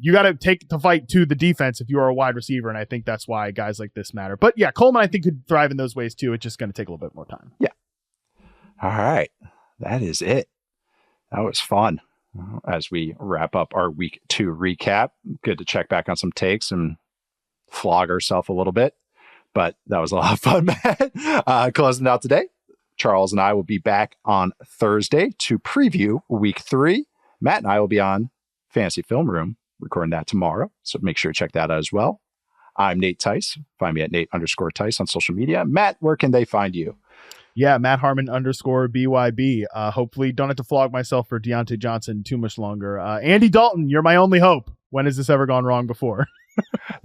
You got to take the fight to the defense if you are a wide receiver, and I think that's why guys like this matter. But yeah, Coleman I think could thrive in those ways too. It's just going to take a little bit more time. Yeah. All right, that is it. That was fun. As we wrap up our week 2 recap, good to check back on some takes and flog ourselves a little bit. But that was a lot of fun, Matt. Closing out today, Charles and I will be back on Thursday to preview week 3. Matt and I will be on Fantasy Film Room, recording that tomorrow. So make sure to check that out as well. I'm Nate Tice. Find me at Nate_Tice on social media. Matt, where can they find you? Yeah, Matt Harmon _BYB. Hopefully don't have to flog myself for Diontae Johnson too much longer. Andy Dalton, you're my only hope. When has this ever gone wrong before?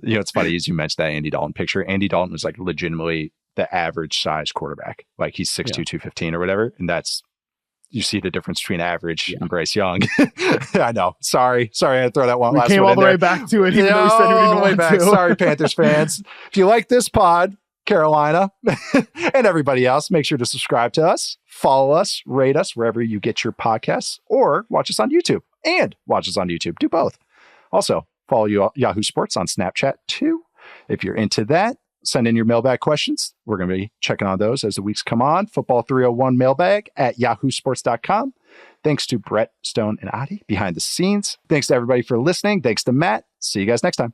You know, it's funny as you mentioned that Andy Dalton picture. Andy Dalton was like legitimately the average size quarterback. Like he's 6'2", 215 or whatever. And that's, you see the difference between average and Bryce Young. I know. Sorry. I had to throw that one. We last came one all in the there. way back to it, even though we said we didn't all the way want back. to. Sorry, Panthers fans. If you like this pod, Carolina, and everybody else, make sure to subscribe to us, follow us, rate us wherever you get your podcasts, or watch us on YouTube. And watch us on YouTube. Do both. Also, follow Yahoo Sports on Snapchat too. If you're into that, send in your mailbag questions. We're going to be checking on those as the weeks come on. Football 301 mailbag at yahoosports.com. Thanks to Brett, Stone, and Adi behind the scenes. Thanks to everybody for listening. Thanks to Matt. See you guys next time.